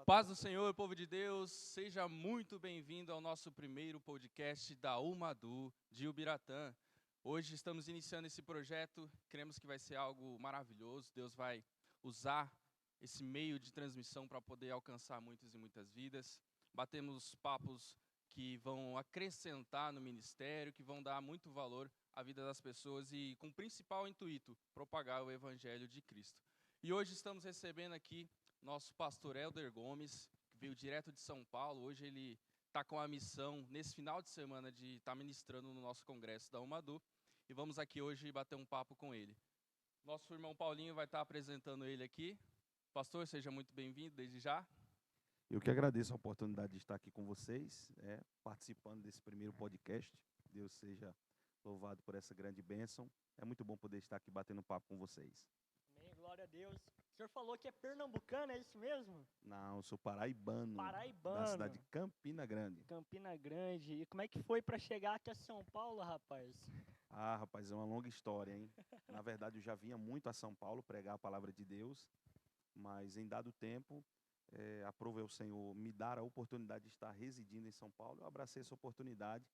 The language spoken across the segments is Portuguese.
Paz do Senhor, povo de Deus, seja muito bem-vindo ao nosso primeiro podcast da Umadu de Ubiratã. Hoje estamos iniciando esse projeto, cremos que vai ser algo maravilhoso. Deus vai usar esse meio de transmissão para poder alcançar muitas e muitas vidas. Batemos papos que vão acrescentar no ministério, que vão dar muito valor à vida das pessoas e com o principal intuito, propagar o Evangelho de Cristo. E hoje estamos recebendo aqui nosso pastor Helder Gomes, que veio direto de São Paulo. Hoje ele está com a missão, nesse final de semana, de estar ministrando no nosso congresso da Umadu. E vamos aqui hoje bater um papo com ele. Nosso irmão Paulinho vai estar apresentando ele aqui. Pastor, seja muito bem-vindo desde já. Eu que agradeço a oportunidade de estar aqui com vocês, participando desse primeiro podcast. Deus seja louvado por essa grande bênção. É muito bom poder estar aqui batendo um papo com vocês. Amém, glória a Deus. O senhor falou que é pernambucano, é isso mesmo? Não, eu sou paraibano, Paraibano. da cidade de Campina Grande. Campina Grande. E como é que foi para chegar aqui a São Paulo, rapaz? Ah, rapaz, é uma longa história, hein? Na verdade, eu já vinha muito a São Paulo pregar a palavra de Deus, mas em dado tempo, aprove o Senhor me dar a oportunidade de estar residindo em São Paulo. Eu abracei essa oportunidade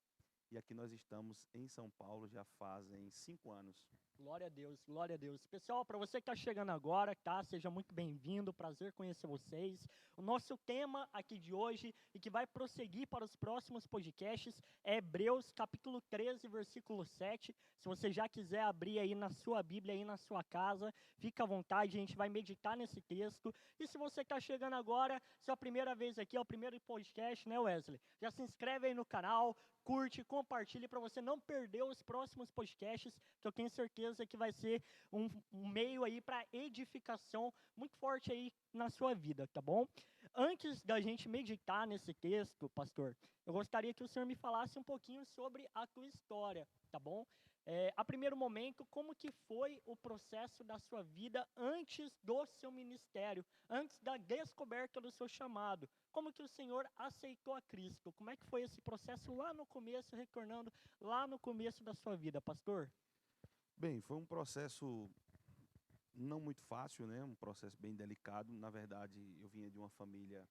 e aqui nós estamos em São Paulo já fazem 5 anos. Glória a Deus, glória a Deus. Pessoal, para você que está chegando agora, tá? Seja muito bem-vindo, prazer conhecer vocês. O nosso tema aqui de hoje e que vai prosseguir para os próximos podcasts é Hebreus capítulo 13, versículo 7. Se você já quiser abrir aí na sua Bíblia, aí na sua casa, fica à vontade, a gente vai meditar nesse texto. E se você está chegando agora, se é a primeira vez aqui, é o primeiro podcast, né, Wesley? Já se inscreve aí no canal, curte, compartilhe para você não perder os próximos podcasts, que eu tenho certeza que vai ser um meio aí para edificação muito forte aí na sua vida, tá bom? Antes da gente meditar nesse texto, pastor, eu gostaria que o senhor me falasse um pouquinho sobre a tua história, tá bom? A primeiro momento, como que foi o processo da sua vida antes do seu ministério, antes da descoberta do seu chamado? Como que o Senhor aceitou a Cristo? Como é que foi esse processo lá no começo, retornando lá no começo da sua vida, pastor? Bem, foi um processo não muito fácil, né? Um processo bem delicado. Na verdade, eu vinha de uma família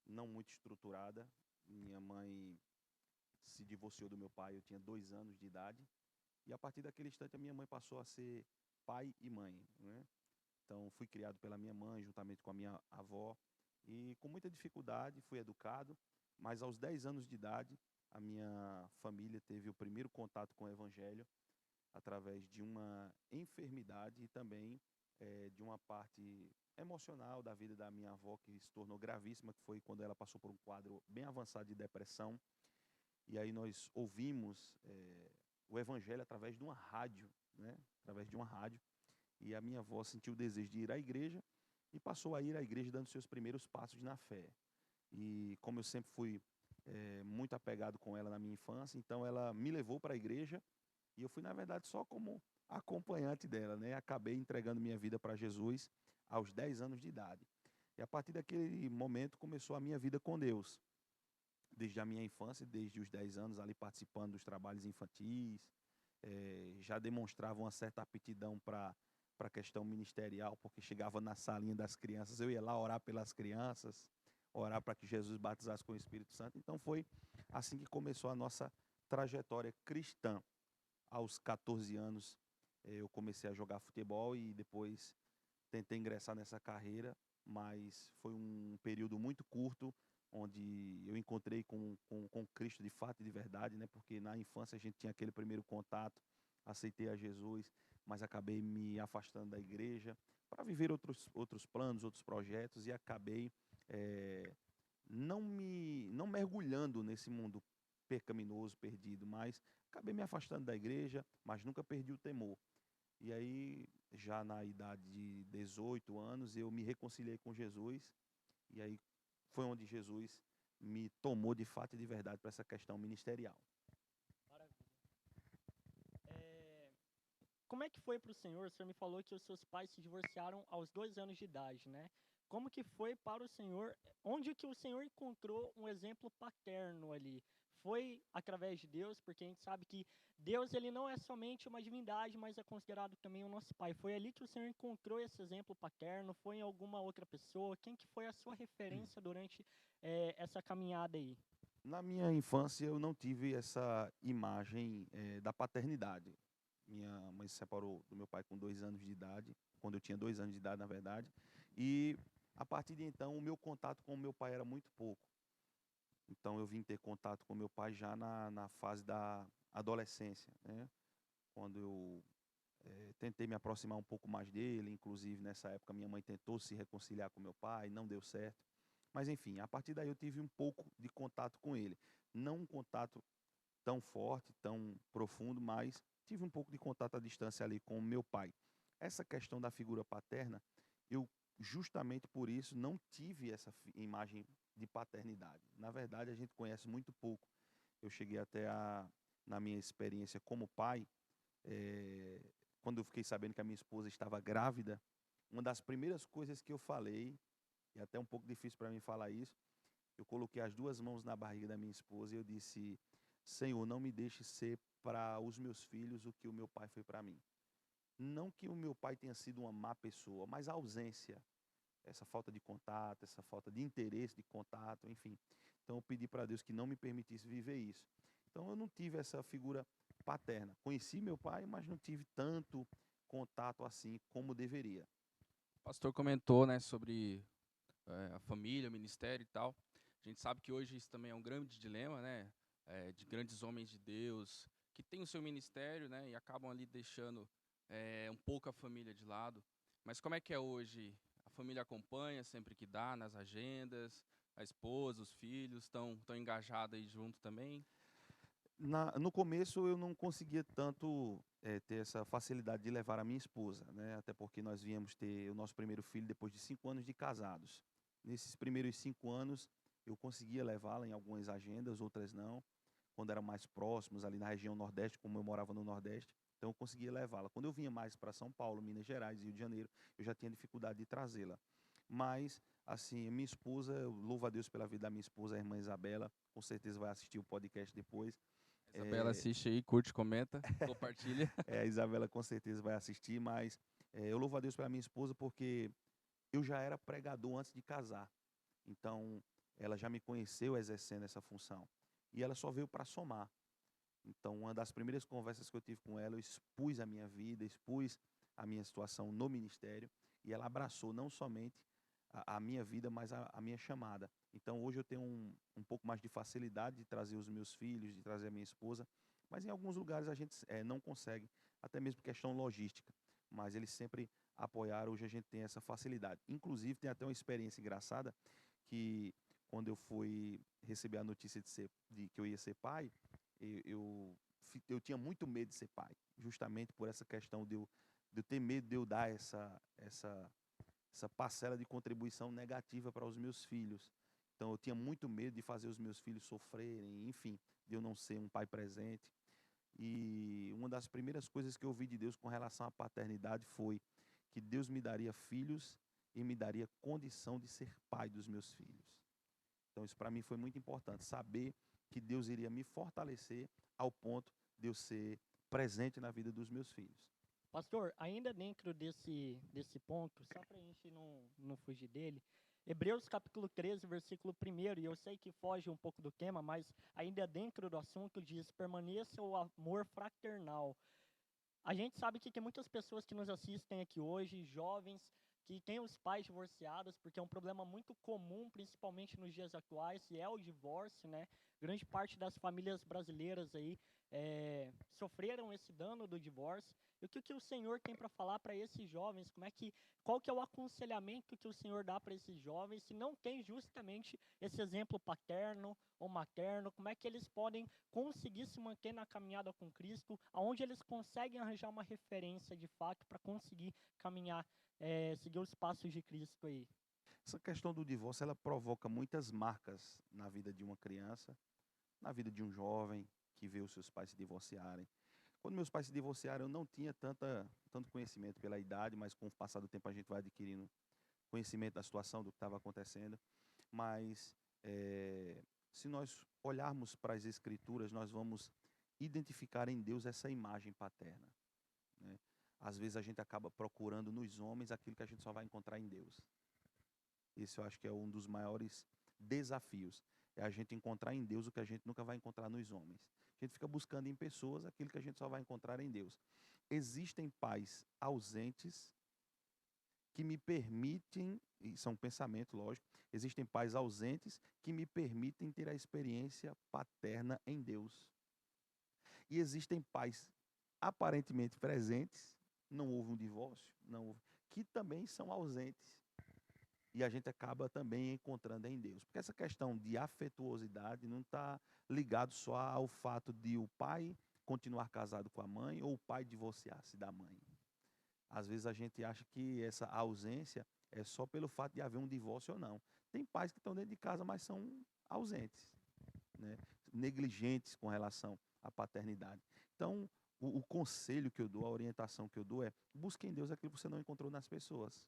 não muito estruturada. Minha mãe se divorciou do meu pai, eu tinha 2 anos de idade. E a partir daquele instante, a minha mãe passou a ser pai e mãe, né? Então, fui criado pela minha mãe, juntamente com a minha avó. E com muita dificuldade, fui educado. Mas aos 10 anos de idade, a minha família teve o primeiro contato com o Evangelho através de uma enfermidade e também de uma parte emocional da vida da minha avó, que se tornou gravíssima, que foi quando ela passou por um quadro bem avançado de depressão. E aí nós ouvimos o Evangelho através de uma rádio, né? Através de uma rádio. E a minha avó sentiu o desejo de ir à igreja e passou a ir à igreja dando seus primeiros passos na fé. E como eu sempre fui muito apegado com ela na minha infância, então ela me levou para a igreja. E eu fui, na verdade, só como acompanhante dela, né? Acabei entregando minha vida para Jesus aos 10 anos de idade. E a partir daquele momento começou a minha vida com Deus. Desde a minha infância, desde os 10 anos, ali participando dos trabalhos infantis, já demonstrava uma certa aptidão para a questão ministerial, porque chegava na salinha das crianças, eu ia lá orar pelas crianças, orar para que Jesus batizasse com o Espírito Santo. Então foi assim que começou a nossa trajetória cristã. Aos 14 anos, eu comecei a jogar futebol e depois tentei ingressar nessa carreira, mas foi um período muito curto, onde eu encontrei com Cristo de fato e de verdade, né? Porque na infância a gente tinha aquele primeiro contato, aceitei a Jesus, mas acabei me afastando da igreja para viver outros planos, outros projetos e acabei não mergulhando nesse mundo pecaminoso, perdido, mas acabei me afastando da igreja, mas nunca perdi o temor. E aí, já na idade de 18 anos, eu me reconciliei com Jesus, e aí foi onde Jesus me tomou de fato e de verdade para essa questão ministerial. Maravilha. Como é que foi para o senhor? O senhor me falou que os seus pais se divorciaram aos 2 anos de idade, né? Como que foi para o senhor? Onde que o senhor encontrou um exemplo paterno ali? foi através de Deus, porque a gente sabe que Deus ele não é somente uma divindade, mas é considerado também o nosso Pai. Foi ali que o Senhor encontrou esse exemplo paterno? Foi em alguma outra pessoa? Quem que foi a sua referência durante essa caminhada aí? Na minha infância, eu não tive essa imagem da paternidade. Minha mãe se separou do meu pai com 2 anos de idade, quando eu tinha 2 anos de idade, na verdade. E a partir de então, o meu contato com o meu pai era muito pouco. Então, eu vim ter contato com meu pai já na fase da adolescência, né? Quando eu tentei me aproximar um pouco mais dele, inclusive nessa época minha mãe tentou se reconciliar com meu pai, não deu certo. Mas enfim, a partir daí eu tive um pouco de contato com ele. Não um contato tão forte, tão profundo, mas tive um pouco de contato à distância ali com o meu pai. Essa questão da figura paterna, eu justamente por isso não tive essa imagem de paternidade. Na verdade, a gente conhece muito pouco. Eu cheguei até na minha experiência como pai, eh, quando eu fiquei sabendo que a minha esposa estava grávida, uma das primeiras coisas que eu falei, e é até um pouco difícil para mim falar isso, eu coloquei as 2 mãos na barriga da minha esposa e eu disse: Senhor, não me deixe ser para os meus filhos o que o meu pai foi para mim. Não que o meu pai tenha sido uma má pessoa, mas a ausência, essa falta de contato, essa falta de interesse de contato, enfim. Então eu pedi para Deus que não me permitisse viver isso. Então eu não tive essa figura paterna. Conheci meu pai, mas não tive tanto contato assim como deveria. O pastor comentou, né, sobre a família, o ministério e tal. A gente sabe que hoje isso também é um grande dilema, né, de grandes homens de Deus que têm o seu ministério, né, e acabam ali deixando um pouco a família de lado. Mas como é que é hoje? A família acompanha sempre que dá nas agendas, a esposa, os filhos estão engajados aí junto também? No começo eu não conseguia tanto ter essa facilidade de levar a minha esposa, né? Até porque nós viemos ter o nosso primeiro filho depois de 5 anos de casados. Nesses primeiros 5 anos eu conseguia levá-la em algumas agendas, outras não. Quando eram mais próximos, ali na região Nordeste, como eu morava no Nordeste, então eu conseguia levá-la. Quando eu vinha mais para São Paulo, Minas Gerais, Rio de Janeiro, eu já tinha dificuldade de trazê-la. Mas, assim, minha esposa, eu louvo a Deus pela vida da minha esposa, a irmã Isabela, com certeza vai assistir o podcast depois. Isabela assiste aí, curte, comenta, compartilha. A Isabela com certeza vai assistir, mas eu louvo a Deus pela minha esposa porque eu já era pregador antes de casar. Então, ela já me conheceu exercendo essa função. E ela só veio para somar. Então, uma das primeiras conversas que eu tive com ela, eu expus a minha vida, expus a minha situação no ministério, e ela abraçou não somente a minha vida, mas a minha chamada. Então, hoje eu tenho um pouco mais de facilidade de trazer os meus filhos, de trazer a minha esposa, mas em alguns lugares a gente não consegue, até mesmo questão logística, mas eles sempre apoiaram, hoje a gente tem essa facilidade. Inclusive, tem até uma experiência engraçada, que quando eu fui receber a notícia de que eu ia ser pai, eu tinha muito medo de ser pai, justamente por essa questão de eu ter medo de eu dar essa parcela de contribuição negativa para os meus filhos. Então eu tinha muito medo de fazer os meus filhos sofrerem, enfim, de eu não ser um pai presente. E uma das primeiras coisas que eu ouvi de Deus com relação à paternidade foi que Deus me daria filhos e me daria condição de ser pai dos meus filhos. Então isso para mim foi muito importante, saber que Deus iria me fortalecer ao ponto de eu ser presente na vida dos meus filhos. Pastor, ainda dentro desse ponto, só para a gente não fugir dele, Hebreus capítulo 13, versículo 1, e eu sei que foge um pouco do tema, mas ainda dentro do assunto diz, permaneça o amor fraternal. A gente sabe que tem muitas pessoas que nos assistem aqui hoje, jovens, que têm os pais divorciados, porque é um problema muito comum, principalmente nos dias atuais, e é o divórcio, né? Grande parte das famílias brasileiras aí sofreram esse dano do divórcio. E o que o Senhor tem para falar para esses jovens? Qual que é o aconselhamento que o Senhor dá para esses jovens se não tem justamente esse exemplo paterno ou materno? Como é que eles podem conseguir se manter na caminhada com Cristo, aonde eles conseguem arranjar uma referência de fato para conseguir caminhar, seguir os passos de Cristo aí? Essa questão do divórcio, ela provoca muitas marcas na vida de uma criança, na vida de um jovem que vê os seus pais se divorciarem. Quando meus pais se divorciaram, eu não tinha tanto conhecimento pela idade, mas com o passar do tempo a gente vai adquirindo conhecimento da situação, do que estava acontecendo. Mas Se nós olharmos para as Escrituras, nós vamos identificar em Deus essa imagem paterna, né? Às vezes a gente acaba procurando nos homens aquilo que a gente só vai encontrar em Deus. Esse eu acho que é um dos maiores desafios. É a gente encontrar em Deus o que a gente nunca vai encontrar nos homens. A gente fica buscando em pessoas aquilo que a gente só vai encontrar em Deus. Existem pais ausentes que me permitem, e são pensamentos, lógico, existem pais ausentes que me permitem ter a experiência paterna em Deus. E existem pais aparentemente presentes, não houve um divórcio, não houve, que também são ausentes. E a gente acaba também encontrando em Deus. Porque essa questão de afetuosidade não está ligado só ao fato de o pai continuar casado com a mãe ou o pai divorciar-se da mãe. Às vezes a gente acha que essa ausência é só pelo fato de haver um divórcio ou não. Tem pais que estão dentro de casa, mas são ausentes, né? Negligentes com relação à paternidade. Então, o conselho que eu dou, a orientação que eu dou é: busque em Deus aquilo que você não encontrou nas pessoas.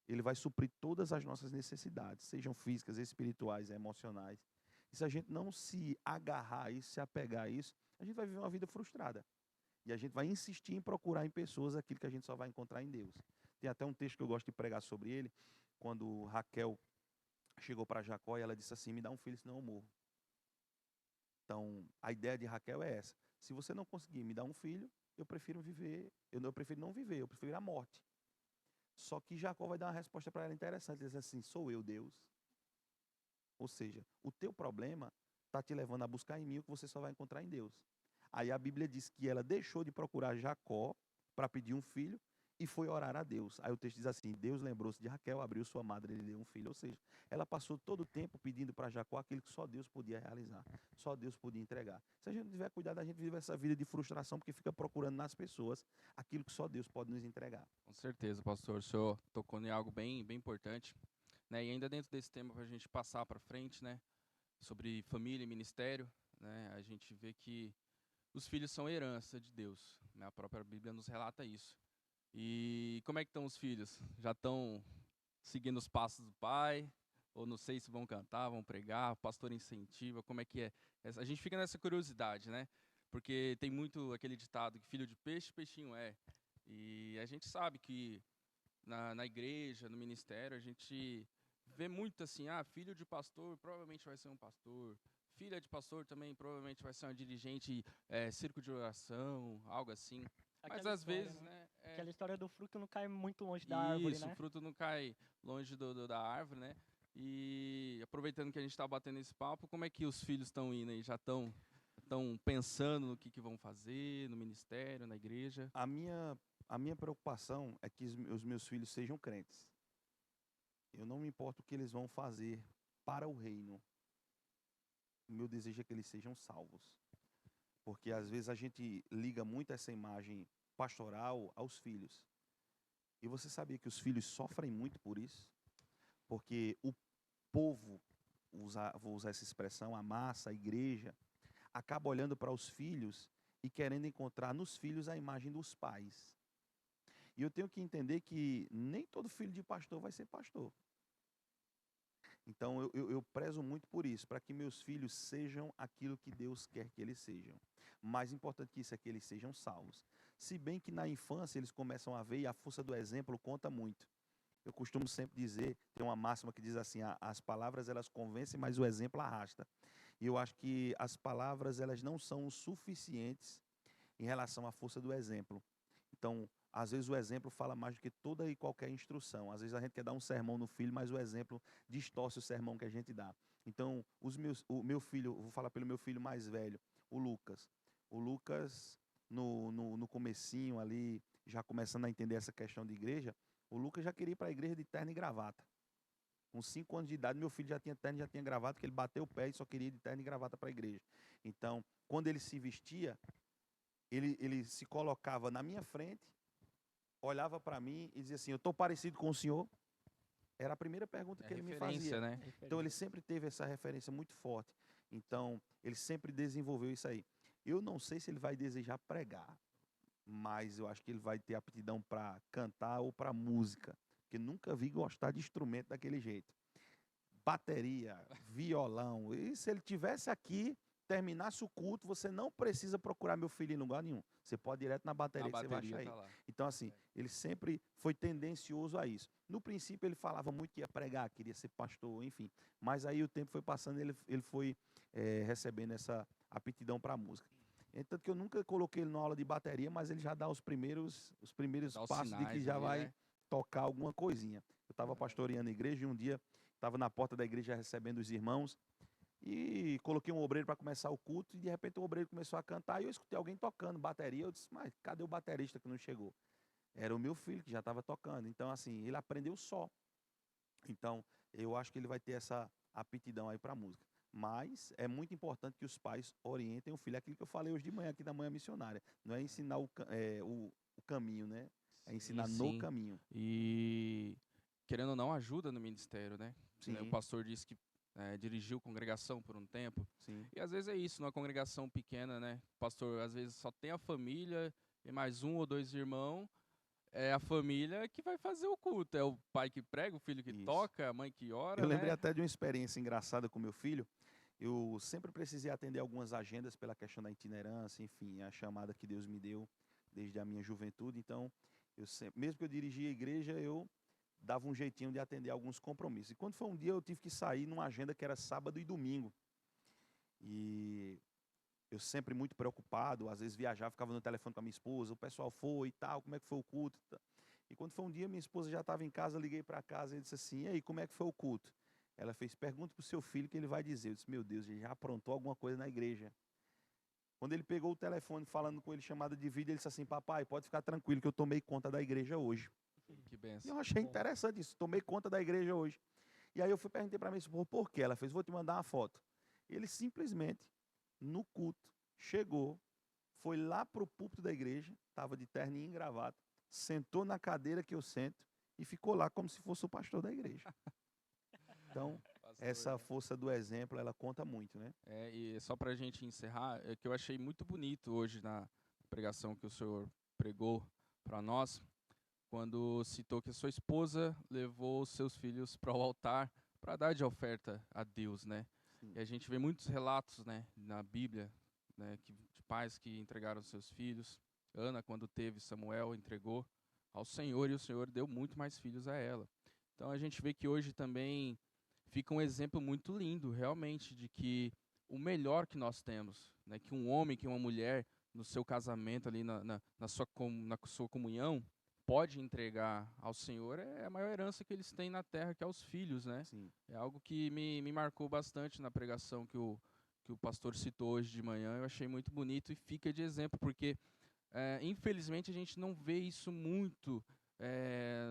Ele vai suprir todas as nossas necessidades, sejam físicas, espirituais, emocionais. E se a gente não se agarrar a isso, se apegar a isso, a gente vai viver uma vida frustrada. E a gente vai insistir em procurar em pessoas aquilo que a gente só vai encontrar em Deus. Tem até um texto que eu gosto de pregar sobre ele, quando Raquel chegou para Jacó e ela disse assim: me dá um filho, senão eu morro. Então, a ideia de Raquel é essa: se você não conseguir me dar um filho, eu prefiro viver, eu prefiro não viver, eu prefiro a morte. Só que Jacó vai dar uma resposta para ela interessante, diz assim: sou eu Deus. Ou seja, o teu problema está te levando a buscar em mim o que você só vai encontrar em Deus. Aí a Bíblia diz que ela deixou de procurar Jacó para pedir um filho e foi orar a Deus. Aí o texto diz assim: Deus lembrou-se de Raquel, abriu sua madre e lhe deu um filho. Ou seja, ela passou todo o tempo pedindo para Jacó aquilo que só Deus podia realizar, só Deus podia entregar. Se a gente não tiver cuidado, a gente vive essa vida de frustração porque fica procurando nas pessoas aquilo que só Deus pode nos entregar. Com certeza, pastor. O senhor tocou em algo bem, bem importante, né? E ainda dentro desse tema, para a gente passar para frente, né? Sobre família e ministério, né? A gente vê que os filhos são herança de Deus, né? A própria Bíblia nos relata isso. E como é que estão os filhos? Já estão seguindo os passos do pai? Ou não sei se vão cantar, vão pregar, o pastor incentiva, como é que é? A gente fica nessa curiosidade, né? Porque tem muito aquele ditado que filho de peixe, peixinho é. E a gente sabe que na igreja, no ministério, a gente vê muito assim: filho de pastor provavelmente vai ser um pastor, filha de pastor também provavelmente vai ser uma dirigente, circo de oração, algo assim. Mas Aquela às história, vezes, né? né, Aquela história do fruto não cai muito longe da árvore, isso, o né? fruto não cai longe da árvore, né? E aproveitando que a gente está batendo esse papo, como é que os filhos estão indo aí? Já estão pensando no que vão fazer no ministério, na igreja? A minha preocupação é que os meus filhos sejam crentes. Eu não me importo o que eles vão fazer para o reino. O meu desejo é que eles sejam salvos. Porque às vezes a gente liga muito essa imagem pastoral aos filhos. E você sabia que os filhos sofrem muito por isso? Porque o povo, vou usar essa expressão, a massa, a igreja, acaba olhando para os filhos e querendo encontrar nos filhos a imagem dos pais. E eu tenho que entender que nem todo filho de pastor vai ser pastor. Então eu prezo muito por isso, para que meus filhos sejam aquilo que Deus quer que eles sejam. Mais importante que isso é que eles sejam salvos. Se bem que na infância eles começam a ver e a força do exemplo conta muito. Eu costumo sempre dizer, tem uma máxima que diz assim: as palavras elas convencem, mas o exemplo arrasta. E eu acho que as palavras elas não são o suficientes em relação à força do exemplo. Então, às vezes o exemplo fala mais do que toda e qualquer instrução. Às vezes a gente quer dar um sermão no filho, mas o exemplo distorce o sermão que a gente dá. Então, o meu filho, vou falar pelo meu filho mais velho, o Lucas. O Lucas, no comecinho ali, já começando a entender essa questão de igreja, o Lucas já queria ir para a igreja de terno e gravata. Com 5 anos de idade, meu filho já tinha terno, já tinha gravata, porque ele bateu o pé e só queria ir de terno e gravata para a igreja. Então, quando ele se vestia, ele se colocava na minha frente, olhava para mim e dizia assim: eu estou parecido com o senhor? Era a primeira pergunta que ele me fazia. Né? Então ele sempre teve essa referência muito forte. Então ele sempre desenvolveu isso aí. Eu não sei se ele vai desejar pregar, mas eu acho que ele vai ter aptidão para cantar ou para música, porque nunca vi gostar de instrumento daquele jeito. bateria, violão. E se ele tivesse aqui, terminasse o culto, você não precisa procurar meu filho em lugar nenhum. Você pode ir direto na bateria que você vai achar tá ele. lá. Então, assim, ele sempre foi tendencioso a isso. No princípio, ele falava muito que ia pregar, queria ser pastor, enfim. Mas aí o tempo foi passando e ele foi recebendo essa aptidão para a música. Então, que eu nunca coloquei ele numa aula de bateria, mas ele já dá os primeiros Dá os passos de que sinais já ali, vai né? tocar alguma coisinha. Eu estava pastoreando a igreja e um dia estava na porta da igreja recebendo os irmãos e coloquei um obreiro para começar o culto e de repente o obreiro começou a cantar e eu escutei alguém tocando bateria. Eu disse, mas cadê o baterista que não chegou? Era o meu filho que já estava tocando. Então, assim, ele aprendeu só. Então, eu acho que ele vai ter essa aptidão aí para música. Mas é muito importante que os pais orientem o filho. É aquilo que eu falei hoje de manhã aqui da manhã missionária. Não é ensinar o caminho, né? É ensinar no Sim. caminho. E, querendo ou não, ajuda no ministério, né? Que nem O Sim, pastor disse que dirigiu congregação por um tempo. sim. E às vezes é isso, numa congregação pequena, né? O pastor às vezes só tem a família e mais um ou dois irmãos. É a família que vai fazer o culto. É o pai que prega, o filho que Isso. toca, a mãe que ora, Eu lembrei né? até de uma experiência engraçada com meu filho. Eu sempre precisei atender algumas agendas pela questão da itinerância, enfim, a chamada que Deus me deu desde a minha juventude. Então, mesmo que eu dirigia a igreja, eu dava um jeitinho de atender alguns compromissos. E quando foi um dia, eu tive que sair numa agenda que era sábado e domingo. E eu sempre muito preocupado, às vezes viajava, ficava no telefone com a minha esposa, o pessoal foi e tal, como é que foi o culto? E quando foi um dia, minha esposa já estava em casa, eu liguei para casa e disse assim, e aí, como é que foi o culto? Ela fez, pergunta para o seu filho que ele vai dizer. Eu disse, meu Deus, ele já aprontou alguma coisa na igreja. Quando ele pegou o telefone falando com ele, chamada de vídeo, ele disse assim, papai, pode ficar tranquilo que eu tomei conta da igreja hoje. Que E benção. eu achei Bom. interessante isso, tomei conta da igreja hoje. E aí eu perguntei para minha esposa, por quê? Ela fez, vou te mandar uma foto. Ele simplesmente, no culto, chegou, foi lá para o púlpito da igreja, estava de terninho e gravata, sentou na cadeira que eu sento e ficou lá como se fosse o pastor da igreja. Então, Pastor, essa né? força do exemplo, ela conta muito, né? E só para a gente encerrar, é que eu achei muito bonito hoje na pregação que o senhor pregou para nós, quando citou que a sua esposa levou os seus filhos para o altar para dar de oferta a Deus, né? Sim. E a gente vê muitos relatos, né, na Bíblia, né, de pais que entregaram seus filhos. Ana, quando teve Samuel, entregou ao Senhor e o Senhor deu muito mais filhos a ela. Então a gente vê que hoje também fica um exemplo muito lindo, realmente, de que o melhor que nós temos, né, que um homem, que uma mulher, no seu casamento ali, na sua comunhão, pode entregar ao Senhor, é a maior herança que eles têm na terra, que é os filhos, né? Sim. É algo que me marcou bastante na pregação que o pastor citou hoje de manhã. Eu achei muito bonito e fica de exemplo, porque infelizmente a gente não vê isso muito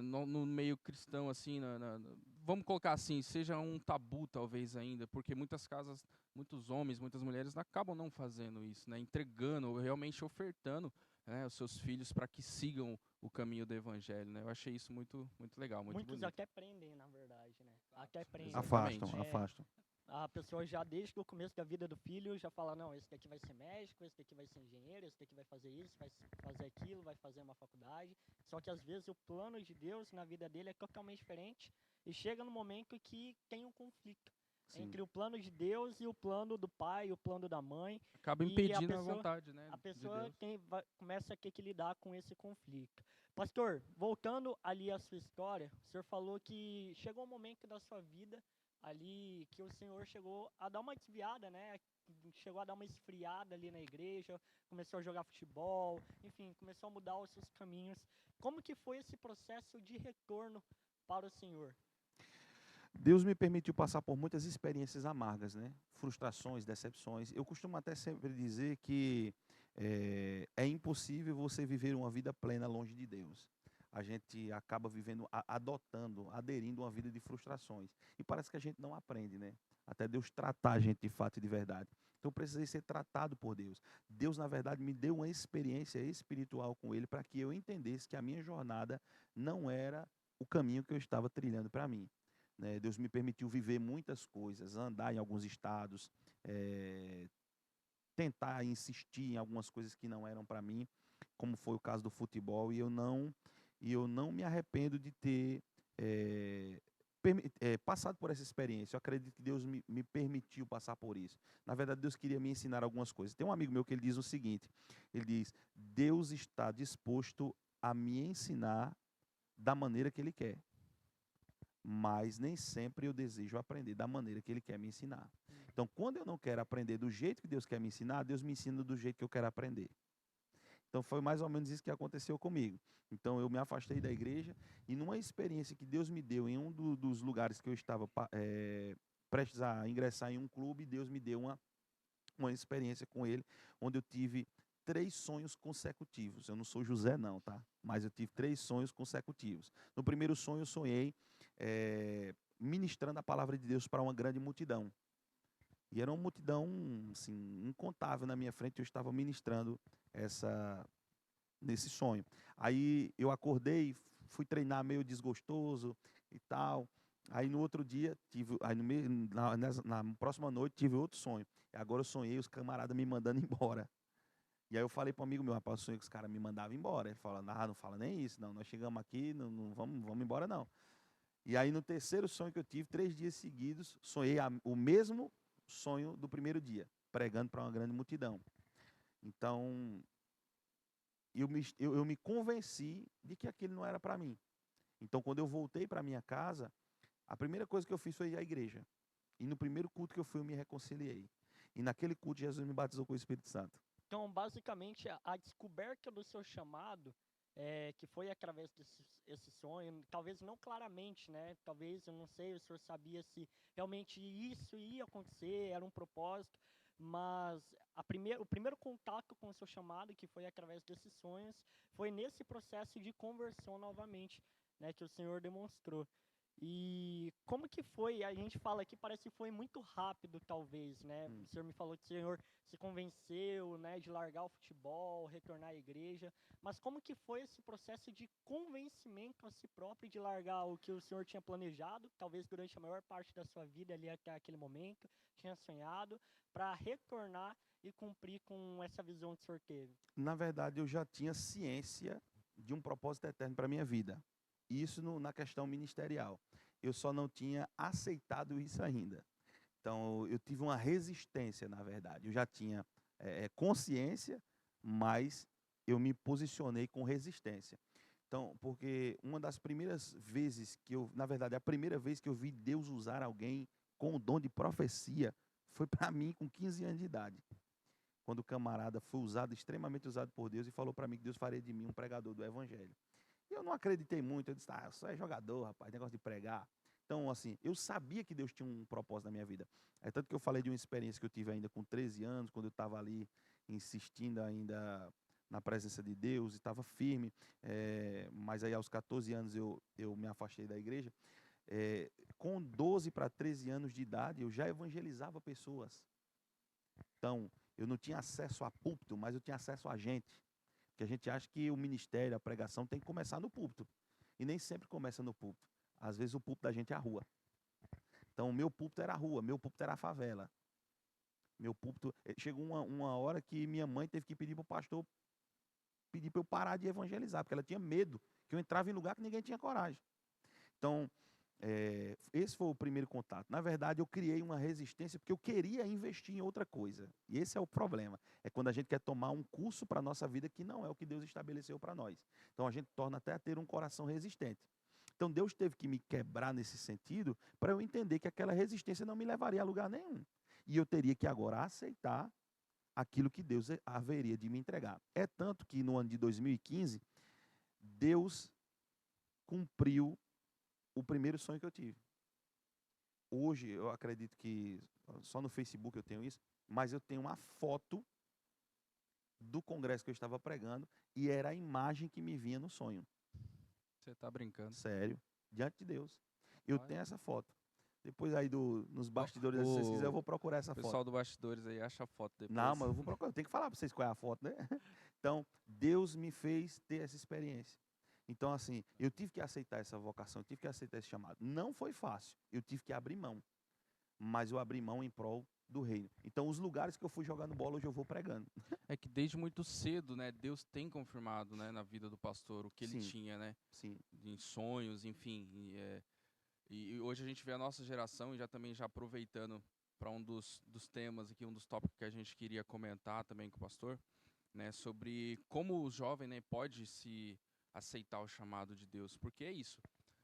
no meio cristão, assim, vamos colocar assim, seja um tabu talvez ainda, porque muitas casas, muitos homens, muitas mulheres acabam não fazendo isso, né, entregando, realmente ofertando, né, os seus filhos para que sigam o caminho do evangelho, né? Eu achei isso muito, muito legal, muito Muitos bonito. até prendem, na verdade, né? Até prendem. Exatamente. Afastam, É, afastam. A pessoa já desde o começo da vida do filho já fala, não, esse daqui vai ser médico, esse daqui vai ser engenheiro, esse daqui vai fazer isso, vai fazer aquilo, vai fazer uma faculdade. Só que às vezes o plano de Deus na vida dele é totalmente diferente e chega no momento que tem um conflito Sim. entre o plano de Deus e o plano do pai, o plano da mãe. Acaba E impedindo a vontade, né, a de pessoa Deus. começa a ter que lidar com esse conflito. Pastor, voltando ali à sua história, o senhor falou que chegou um momento da sua vida ali que o senhor chegou a dar uma desviada, né? Chegou a dar uma esfriada ali na igreja, começou a jogar futebol, enfim, começou a mudar os seus caminhos. Como que foi esse processo de retorno para o senhor? Deus me permitiu passar por muitas experiências amargas, né? Frustrações, decepções. Eu costumo até sempre dizer que é impossível você viver uma vida plena longe de Deus. A gente acaba vivendo, adotando, aderindo a uma vida de frustrações. E parece que a gente não aprende, né? Até Deus tratar a gente de fato e de verdade. Então eu precisei ser tratado por Deus. Deus, na verdade, me deu uma experiência espiritual com Ele para que eu entendesse que a minha jornada não era o caminho que eu estava trilhando para mim. Né? Deus me permitiu viver muitas coisas, andar em alguns estados, tentar insistir em algumas coisas que não eram para mim, como foi o caso do futebol, e eu não me arrependo de ter passado por essa experiência, eu acredito que Deus me permitiu passar por isso. Na verdade, Deus queria me ensinar algumas coisas. Tem um amigo meu que ele diz o seguinte, ele diz, Deus está disposto a me ensinar da maneira que Ele quer, mas nem sempre eu desejo aprender da maneira que Ele quer me ensinar. Então, quando eu não quero aprender do jeito que Deus quer me ensinar, Deus me ensina do jeito que eu quero aprender. Então, foi mais ou menos isso que aconteceu comigo. Então, eu me afastei da igreja e numa experiência que Deus me deu em um dos lugares que eu estava prestes a ingressar em um clube, Deus me deu uma experiência com Ele, onde eu tive 3 sonhos consecutivos. Eu não sou José não, tá? Mas eu tive 3 sonhos consecutivos. No primeiro sonho eu sonhei ministrando a palavra de Deus para uma grande multidão. E era uma multidão, assim, incontável na minha frente, eu estava ministrando nesse sonho. Aí eu acordei, fui treinar meio desgostoso e tal. Aí no outro dia, na próxima noite, tive outro sonho. E agora eu sonhei os camaradas me mandando embora. E aí eu falei para um amigo meu, rapaz, eu sonhei que os caras me mandavam embora. Ele falou, não fala nem isso, não, nós chegamos aqui, não vamos embora não. E aí no terceiro sonho que eu tive, 3 dias seguidos, sonhei o mesmo sonho do primeiro dia, pregando para uma grande multidão. Então, eu me convenci de que aquilo não era para mim. Então, quando eu voltei para minha casa, a primeira coisa que eu fiz foi ir à igreja. E no primeiro culto que eu fui, eu me reconciliei. E naquele culto, Jesus me batizou com o Espírito Santo. Então, basicamente, a descoberta do seu chamado, que foi através desse sonho, talvez não claramente, né? Talvez, eu não sei, o senhor sabia se realmente isso ia acontecer, era um propósito, mas o primeiro contato com o seu chamado, que foi através desses sonhos, foi nesse processo de conversão novamente, né? Que o senhor demonstrou. E como que foi? A gente fala aqui, parece que foi muito rápido, talvez, né? O senhor me falou que o senhor se convenceu, né, de largar o futebol, retornar à igreja. Mas como que foi esse processo de convencimento a si próprio de largar o que o senhor tinha planejado, talvez durante a maior parte da sua vida ali até aquele momento, tinha sonhado, para retornar e cumprir com essa visão que o senhor teve? Na verdade, eu já tinha ciência de um propósito eterno para a minha vida. Isso na questão ministerial. Eu só não tinha aceitado isso ainda. Então, eu tive uma resistência, na verdade. Eu já tinha consciência, mas eu me posicionei com resistência. Então, porque uma das primeiras vezes na verdade, a primeira vez que eu vi Deus usar alguém com o dom de profecia foi para mim com 15 anos de idade. Quando o camarada foi extremamente usado por Deus e falou para mim que Deus faria de mim um pregador do evangelho. E eu não acreditei muito, eu disse, só é jogador, rapaz, negócio de pregar. Então, assim, eu sabia que Deus tinha um propósito na minha vida. É tanto que eu falei de uma experiência que eu tive ainda com 13 anos, quando eu estava ali insistindo ainda na presença de Deus, e estava firme, mas aí aos 14 anos eu me afastei da igreja. Com 12 para 13 anos de idade, eu já evangelizava pessoas. Então, eu não tinha acesso a púlpito, mas eu tinha acesso a gente. Porque a gente acha que o ministério, a pregação tem que começar no púlpito. E nem sempre começa no púlpito. Às vezes o púlpito da gente é a rua. Então, o meu púlpito era a rua, meu púlpito era a favela. Meu púlpito... Chegou uma hora que minha mãe teve que pedir para o pastor pedir para eu parar de evangelizar, porque ela tinha medo que eu entrava em lugar que ninguém tinha coragem. Então, esse foi o primeiro contato. Na verdade, eu criei uma resistência porque eu queria investir em outra coisa. E esse é o problema. É quando a gente quer tomar um curso para a nossa vida que não é o que Deus estabeleceu para nós. Então, a gente torna até a ter um coração resistente. Então, Deus teve que me quebrar nesse sentido para eu entender que aquela resistência não me levaria a lugar nenhum. E eu teria que agora aceitar aquilo que Deus haveria de me entregar. É tanto que no ano de 2015, Deus cumpriu o primeiro sonho que eu tive. Hoje, eu acredito que só no Facebook eu tenho isso, mas eu tenho uma foto do congresso que eu estava pregando e era a imagem que me vinha no sonho. Você tá brincando? Sério, diante de Deus. Eu tenho essa foto. Depois aí nos bastidores, se vocês quiserem, eu vou procurar essa foto. O pessoal do bastidores aí acha a foto depois. Não, mas eu vou procurar, eu tenho que falar para vocês qual é a foto, né? Então, Deus me fez ter essa experiência. Então, assim, eu tive que aceitar essa vocação, eu tive que aceitar esse chamado. Não foi fácil, eu tive que abrir mão. Mas eu abri mão em prol do reino. Então, os lugares que eu fui jogando bola, hoje eu vou pregando. É que desde muito cedo, né, Deus tem confirmado, né, na vida do pastor o que ele tinha, né? Sim. Em sonhos, enfim. E hoje a gente vê a nossa geração, e já aproveitando para um dos temas aqui, um dos tópicos que a gente queria comentar também com o pastor, né, sobre como o jovem, né, pode se aceitar o chamado de Deus. Porque é isso.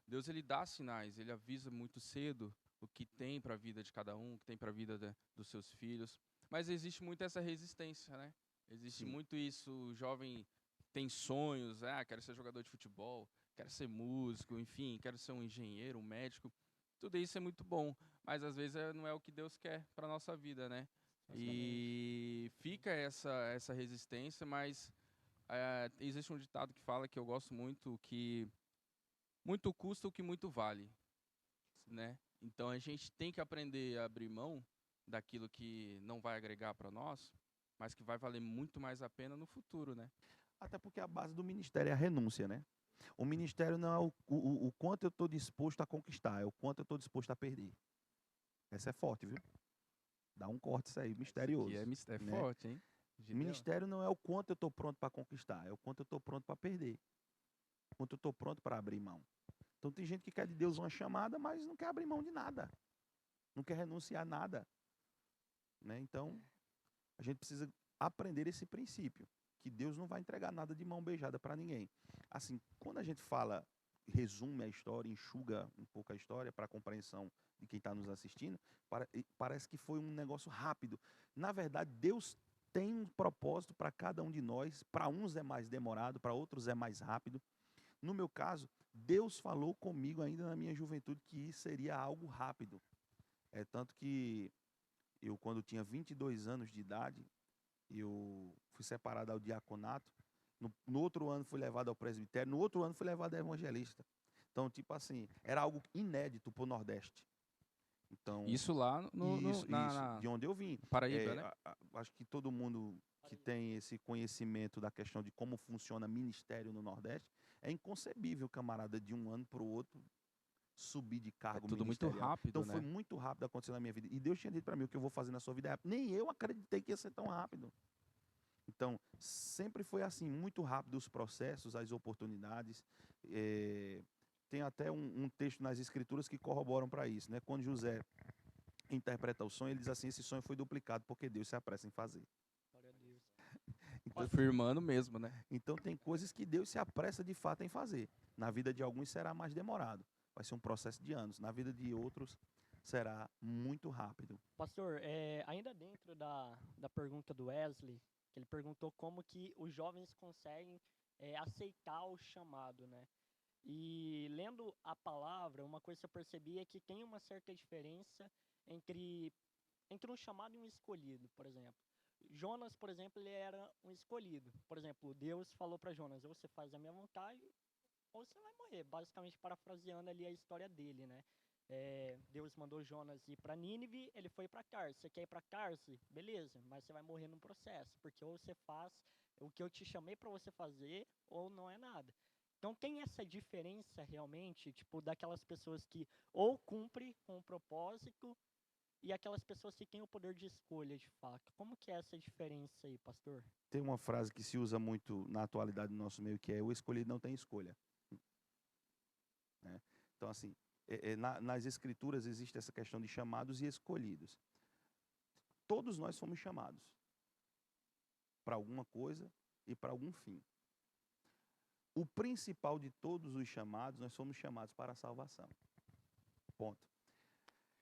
Deus, ele dá sinais, ele avisa muito cedo o que tem para a vida de cada um, o que tem para a vida dos seus filhos. Mas existe muito essa resistência, né? Existe Sim. muito isso. O jovem tem sonhos, quero ser jogador de futebol, quero ser músico, enfim, quero ser um engenheiro, um médico. Tudo isso é muito bom, mas às vezes não é o que Deus quer para a nossa vida, né? E fica essa resistência, mas existe um ditado que fala, que eu gosto muito, que muito custa o que muito vale, né? Então a gente tem que aprender a abrir mão daquilo que não vai agregar para nós, mas que vai valer muito mais a pena no futuro, né? Até porque a base do ministério é a renúncia, né? O ministério não é o quanto eu estou disposto a conquistar, é o quanto eu estou disposto a perder. Essa é forte, viu? Dá um corte isso aí, misterioso. Isso aqui é né? forte, hein? Ministério não é o quanto eu estou pronto para conquistar, é o quanto eu estou pronto para perder. O quanto eu estou pronto para abrir mão. Então tem gente que quer de Deus uma chamada, mas não quer abrir mão de nada. Não quer renunciar a nada. Né? Então, a gente precisa aprender esse princípio, que Deus não vai entregar nada de mão beijada para ninguém. Assim, quando a gente fala, resume a história, enxuga um pouco a história para a compreensão de quem está nos assistindo, parece que foi um negócio rápido. Na verdade, Deus tem um propósito para cada um de nós. Para uns é mais demorado, para outros é mais rápido. No meu caso, Deus falou comigo ainda na minha juventude que isso seria algo rápido. É tanto que eu, quando tinha 22 anos de idade, eu fui separado ao diaconato. No outro ano fui levado ao presbitério. No outro ano fui levado ao evangelista. Então, tipo assim, era algo inédito para o Nordeste. Então, Isso lá isso, de onde eu vim. Paraíba, né? Acho que todo mundo que tem esse conhecimento da questão de como funciona ministério no Nordeste, é inconcebível, camarada, de um ano para o outro subir de cargo tudo muito ministerial. rápido, Então né? foi muito rápido acontecer na minha vida. E Deus tinha dito para mim o que eu vou fazer na sua vida é rápido. Nem eu acreditei que ia ser tão rápido. Então, sempre foi assim, muito rápido os processos, as oportunidades. Tem até um texto nas Escrituras que corroboram para isso, né? Quando José interpreta o sonho, ele diz assim: esse sonho foi duplicado porque Deus se apressa em fazer. Glória a Deus. Então, Afirmando mesmo, né? então tem coisas que Deus se apressa de fato em fazer. Na vida de alguns será mais demorado, vai ser um processo de anos. Na vida de outros será muito rápido. Pastor, ainda dentro da pergunta do Wesley, que ele perguntou como que os jovens conseguem aceitar o chamado, né? E lendo a palavra, uma coisa que eu percebi é que tem uma certa diferença entre um chamado e um escolhido, por exemplo. Jonas, por exemplo, ele era um escolhido. Por exemplo, Deus falou para Jonas: ou você faz a minha vontade, ou você vai morrer. Basicamente, parafraseando ali a história dele, né? Deus mandou Jonas ir para Nínive, ele foi para Tarsis. Você quer ir para Tarsis? Beleza, mas você vai morrer no processo, porque ou você faz o que eu te chamei para você fazer, ou não é nada. Então tem essa diferença realmente, tipo, daquelas pessoas que ou cumprem com o propósito e aquelas pessoas que têm o poder de escolha, de fato. Como que é essa diferença aí, pastor? Tem uma frase que se usa muito na atualidade no nosso meio, que é: o escolhido não tem escolha. Né? Então, assim, nas Escrituras existe essa questão de chamados e escolhidos. Todos nós fomos chamados para alguma coisa e para algum fim. O principal de todos os chamados, nós somos chamados para a salvação. Ponto.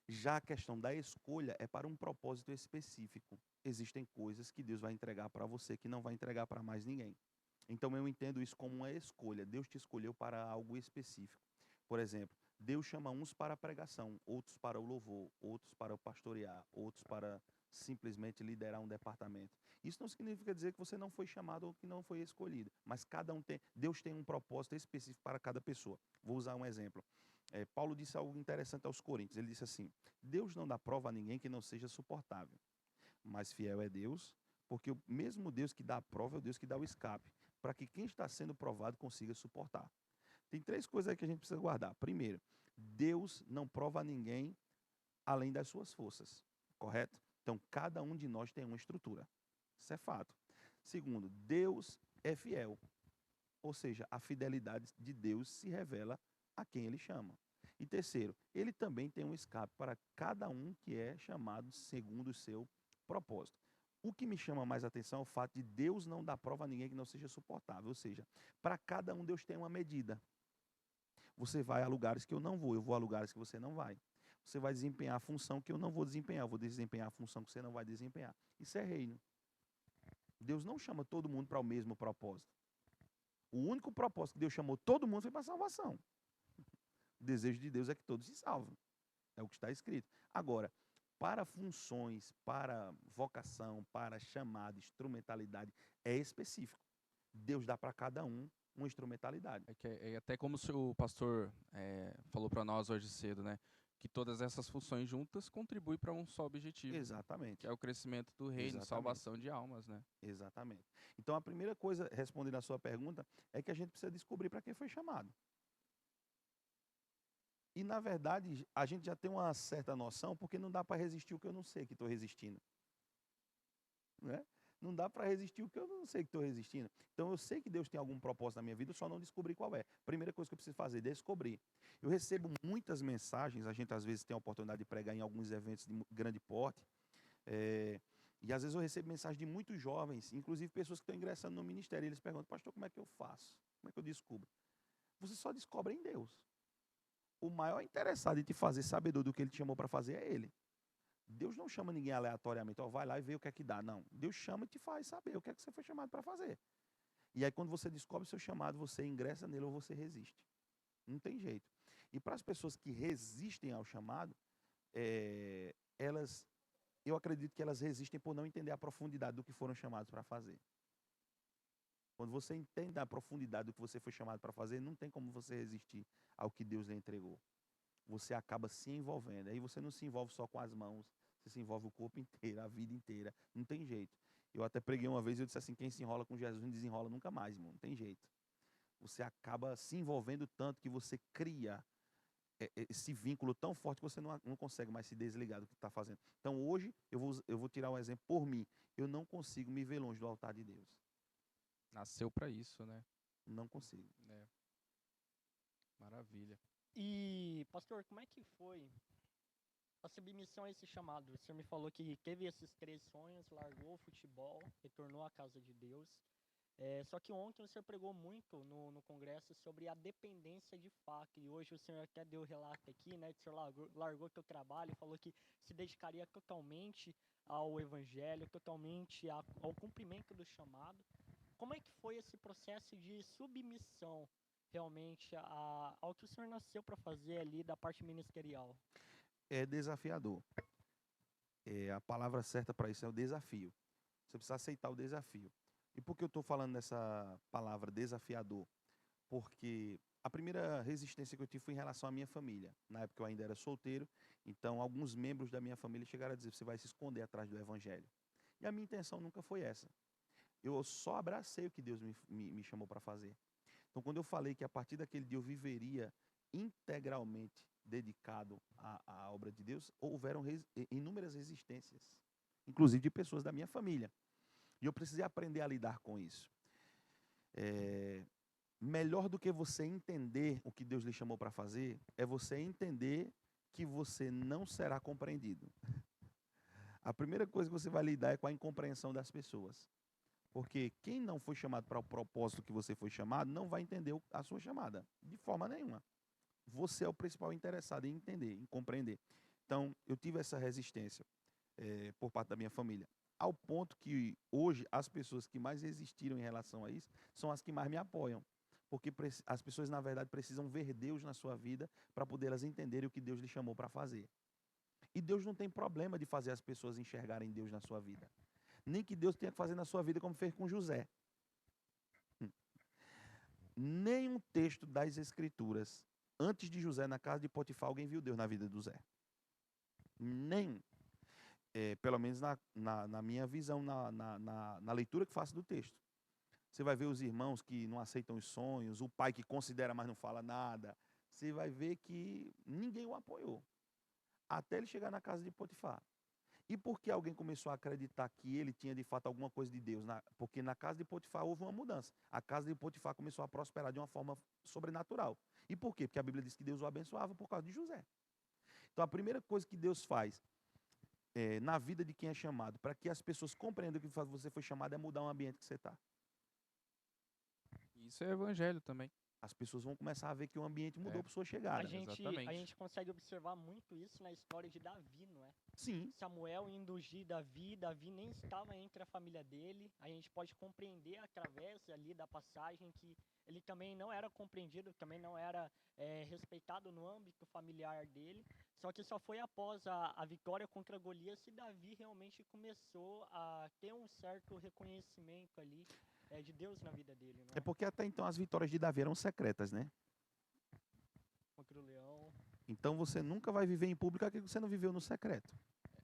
Já a questão da escolha é para um propósito específico. Existem coisas que Deus vai entregar para você que não vai entregar para mais ninguém. Então eu entendo isso como uma escolha. Deus te escolheu para algo específico. Por exemplo, Deus chama uns para a pregação, outros para o louvor, outros para o pastorear, outros para simplesmente liderar um departamento. Isso não significa dizer que você não foi chamado ou que não foi escolhido, mas Deus tem um propósito específico para cada pessoa. Vou usar um exemplo. Paulo disse algo interessante aos Coríntios. Ele disse assim: Deus não dá prova a ninguém que não seja suportável, mas fiel é Deus, porque o mesmo Deus que dá a prova é o Deus que dá o escape, para que quem está sendo provado consiga suportar. Tem 3 coisas aí que a gente precisa guardar. Primeiro, Deus não prova a ninguém além das suas forças, correto? Então, cada um de nós tem uma estrutura. Isso é fato. Segundo, Deus é fiel. Ou seja, a fidelidade de Deus se revela a quem Ele chama. E terceiro, ele também tem um escape para cada um que é chamado segundo o seu propósito. O que me chama mais atenção é o fato de Deus não dar prova a ninguém que não seja suportável. Ou seja, para cada um Deus tem uma medida. Você vai a lugares que eu não vou, eu vou a lugares que você não vai. Você vai desempenhar a função que eu não vou desempenhar, eu vou desempenhar a função que você não vai desempenhar. Isso é reino. Deus não chama todo mundo para o mesmo propósito. O único propósito que Deus chamou todo mundo foi para a salvação. O desejo de Deus é que todos se salvem. É o que está escrito. Agora, para funções, para vocação, para chamada, instrumentalidade, é específico. Deus dá para cada um uma instrumentalidade. É até como o pastor falou para nós hoje cedo, né? Que todas essas funções juntas contribuem para um só objetivo. Exatamente. Que é o crescimento do reino, Exatamente. Salvação de almas, né? Exatamente. Então, a primeira coisa, respondendo a sua pergunta, é que a gente precisa descobrir para quem foi chamado. E, na verdade, a gente já tem uma certa noção, porque não dá para resistir o que eu não sei que estou resistindo. Né? Não dá para resistir o que eu não sei que estou resistindo. Então, eu sei que Deus tem algum propósito na minha vida, eu só não descobri qual é. Primeira coisa que eu preciso fazer, descobrir. Eu recebo muitas mensagens, a gente às vezes tem a oportunidade de pregar em alguns eventos de grande porte, e às vezes eu recebo mensagens de muitos jovens, inclusive pessoas que estão ingressando no ministério, e eles perguntam, pastor, como é que eu faço? Como é que eu descubro? Você só descobre em Deus. O maior interessado em te fazer sabedor do que ele te chamou para fazer é ele. Deus não chama ninguém aleatoriamente, ó, vai lá e vê o que é que dá. Não, Deus chama e te faz saber o que é que você foi chamado para fazer. E aí quando você descobre o seu chamado, você ingressa nele ou você resiste. Não tem jeito. E para as pessoas que resistem ao chamado, eu acredito que elas resistem por não entender a profundidade do que foram chamados para fazer. Quando você entende a profundidade do que você foi chamado para fazer, não tem como você resistir ao que Deus lhe entregou. Você acaba se envolvendo. Aí você não se envolve só com as mãos, você se envolve o corpo inteiro, a vida inteira. Não tem jeito. Eu até preguei uma vez e eu disse assim, quem se enrola com Jesus não desenrola nunca mais, irmão. Não tem jeito. Você acaba se envolvendo tanto que você cria esse vínculo tão forte que você não consegue mais se desligar do que está fazendo. Então hoje, eu vou tirar um exemplo por mim. Eu não consigo me ver longe do altar de Deus. Nasceu para isso, né? Não consigo. Maravilha. E, pastor, como é que foi a submissão a esse chamado? O senhor me falou que teve esses 3 sonhos, largou o futebol, retornou à casa de Deus. Só que ontem o senhor pregou muito no congresso sobre a dependência de fato. E hoje o senhor até deu relato aqui, né? Que o senhor largou seu trabalho e falou que se dedicaria totalmente ao evangelho, totalmente ao cumprimento do chamado. Como é que foi esse processo de submissão realmente ao que o senhor nasceu para fazer ali da parte ministerial? É desafiador. A palavra certa para isso é o desafio. Você precisa aceitar o desafio. E por que eu estou falando dessa palavra desafiador? Porque a primeira resistência que eu tive foi em relação à minha família. Na época eu ainda era solteiro, então alguns membros da minha família chegaram a dizer, você vai se esconder atrás do evangelho. E a minha intenção nunca foi essa. Eu só abracei o que Deus me chamou para fazer. Então, quando eu falei que a partir daquele dia eu viveria integralmente dedicado à obra de Deus, houveram inúmeras resistências, inclusive de pessoas da minha família. E eu precisei aprender a lidar com isso. Melhor do que você entender o que Deus lhe chamou para fazer, é você entender que você não será compreendido. A primeira coisa que você vai lidar é com a incompreensão das pessoas. Porque quem não foi chamado para o propósito que você foi chamado, não vai entender a sua chamada, de forma nenhuma. Você é o principal interessado em entender, em compreender. Então, eu tive essa resistência por parte da minha família. Ao ponto que hoje as pessoas que mais resistiram em relação a isso são as que mais me apoiam. Porque as pessoas, na verdade, precisam ver Deus na sua vida para poder elas entenderem o que Deus lhe chamou para fazer. E Deus não tem problema de fazer as pessoas enxergarem Deus na sua vida. Nem que Deus tenha que fazer na sua vida como fez com José. Nenhum texto das Escrituras, antes de José na casa de Potifar, alguém viu Deus na vida de José. Nenhum. Pelo menos na minha visão, na leitura que faço do texto. Você vai ver os irmãos que não aceitam os sonhos, o pai que considera, mas não fala nada. Você vai ver que ninguém o apoiou. Até ele chegar na casa de Potifar. E por que alguém começou a acreditar que ele tinha de fato alguma coisa de Deus? Porque na casa de Potifar houve uma mudança. A casa de Potifar começou a prosperar de uma forma sobrenatural. E por quê? Porque a Bíblia diz que Deus o abençoava por causa de José. Então a primeira coisa que Deus faz na vida de quem é chamado, para que as pessoas compreendam que você foi chamado, é mudar o ambiente que você está. Isso é evangelho também. As pessoas vão começar a ver que o ambiente mudou por sua A chegada. Exatamente. gente consegue observar muito isso na história de Davi, não é? Sim. Samuel indo ungir Davi, Davi nem estava entre a família dele. A gente pode compreender através ali da passagem que ele também não era compreendido, também não era respeitado no âmbito familiar dele. Só que só foi após a vitória contra Golias que Davi realmente começou a ter um certo reconhecimento ali de Deus na vida dele, não É porque até então as vitórias de Davi eram secretas, né? Contra o leão. Então você nunca vai viver em público aquilo que você não viveu no secreto.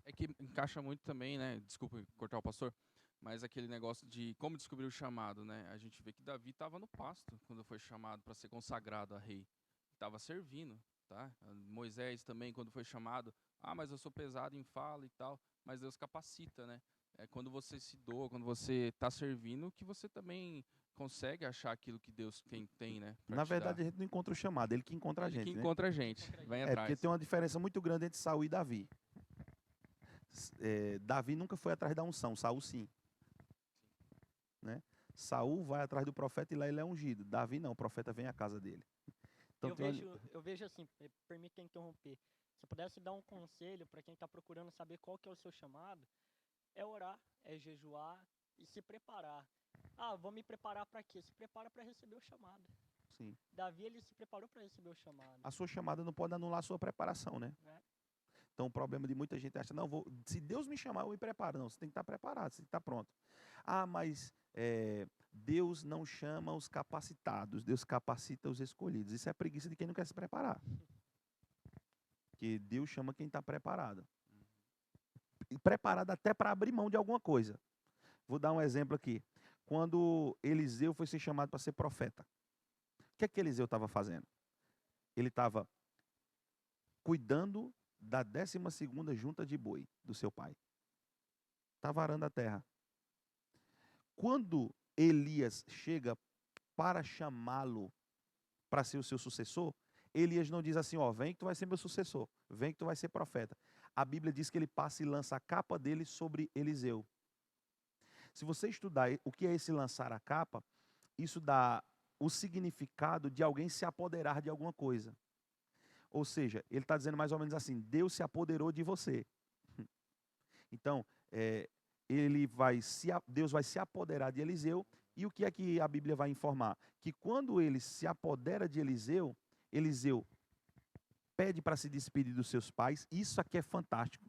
É que encaixa muito também, né? Desculpa cortar o pastor, mas aquele negócio de como descobrir o chamado, né? A gente vê que Davi estava no pasto quando foi chamado para ser consagrado a rei. Estava servindo, tá? Moisés também, quando foi chamado, mas eu sou pesado em fala e tal, mas Deus capacita, né? É quando você se doa, quando você está servindo, que você também consegue achar aquilo que Deus tem, né? Na verdade, a gente não encontra o chamado, ele que encontra a Ele gente, que né? encontra a gente, vem Porque atrás. tem uma diferença muito grande entre Saul e Davi. Davi nunca foi atrás da unção, Saul sim. Né? Saul vai atrás do profeta e lá ele é ungido. Davi não, o profeta vem à casa dele. Então, Eu vejo assim, permita interromper. Se eu pudesse dar um conselho para quem está procurando saber qual que é o seu chamado, é orar, é jejuar e se preparar. Vou me preparar para quê? Se prepara para receber o chamado. Sim. Davi, ele se preparou para receber o chamado. A sua chamada não pode anular a sua preparação, né? Então o problema de muita gente acha, se Deus me chamar, eu me preparo. Não, você tem que estar preparado, você tem que estar pronto. Mas Deus não chama os capacitados, Deus capacita os escolhidos. Isso é preguiça de quem não quer se preparar. Porque Deus chama quem está preparado. E preparado até para abrir mão de alguma coisa. Vou dar um exemplo aqui. Quando Eliseu foi ser chamado para ser profeta, o que é que Eliseu estava fazendo? Ele estava cuidando da 12ª junta de boi do seu pai. Estava arando a terra. Quando Elias chega para chamá-lo para ser o seu sucessor, Elias não diz assim, vem que tu vai ser meu sucessor, vem que tu vai ser profeta. A Bíblia diz que ele passa e lança a capa dele sobre Eliseu. Se você estudar o que é esse lançar a capa, isso dá o significado de alguém se apoderar de alguma coisa. Ou seja, ele está dizendo mais ou menos assim, Deus se apoderou de você. Então, Deus vai se apoderar de Eliseu, e o que é que a Bíblia vai informar? Que quando ele se apodera de Eliseu, Eliseu pede para se despedir dos seus pais, isso aqui é fantástico.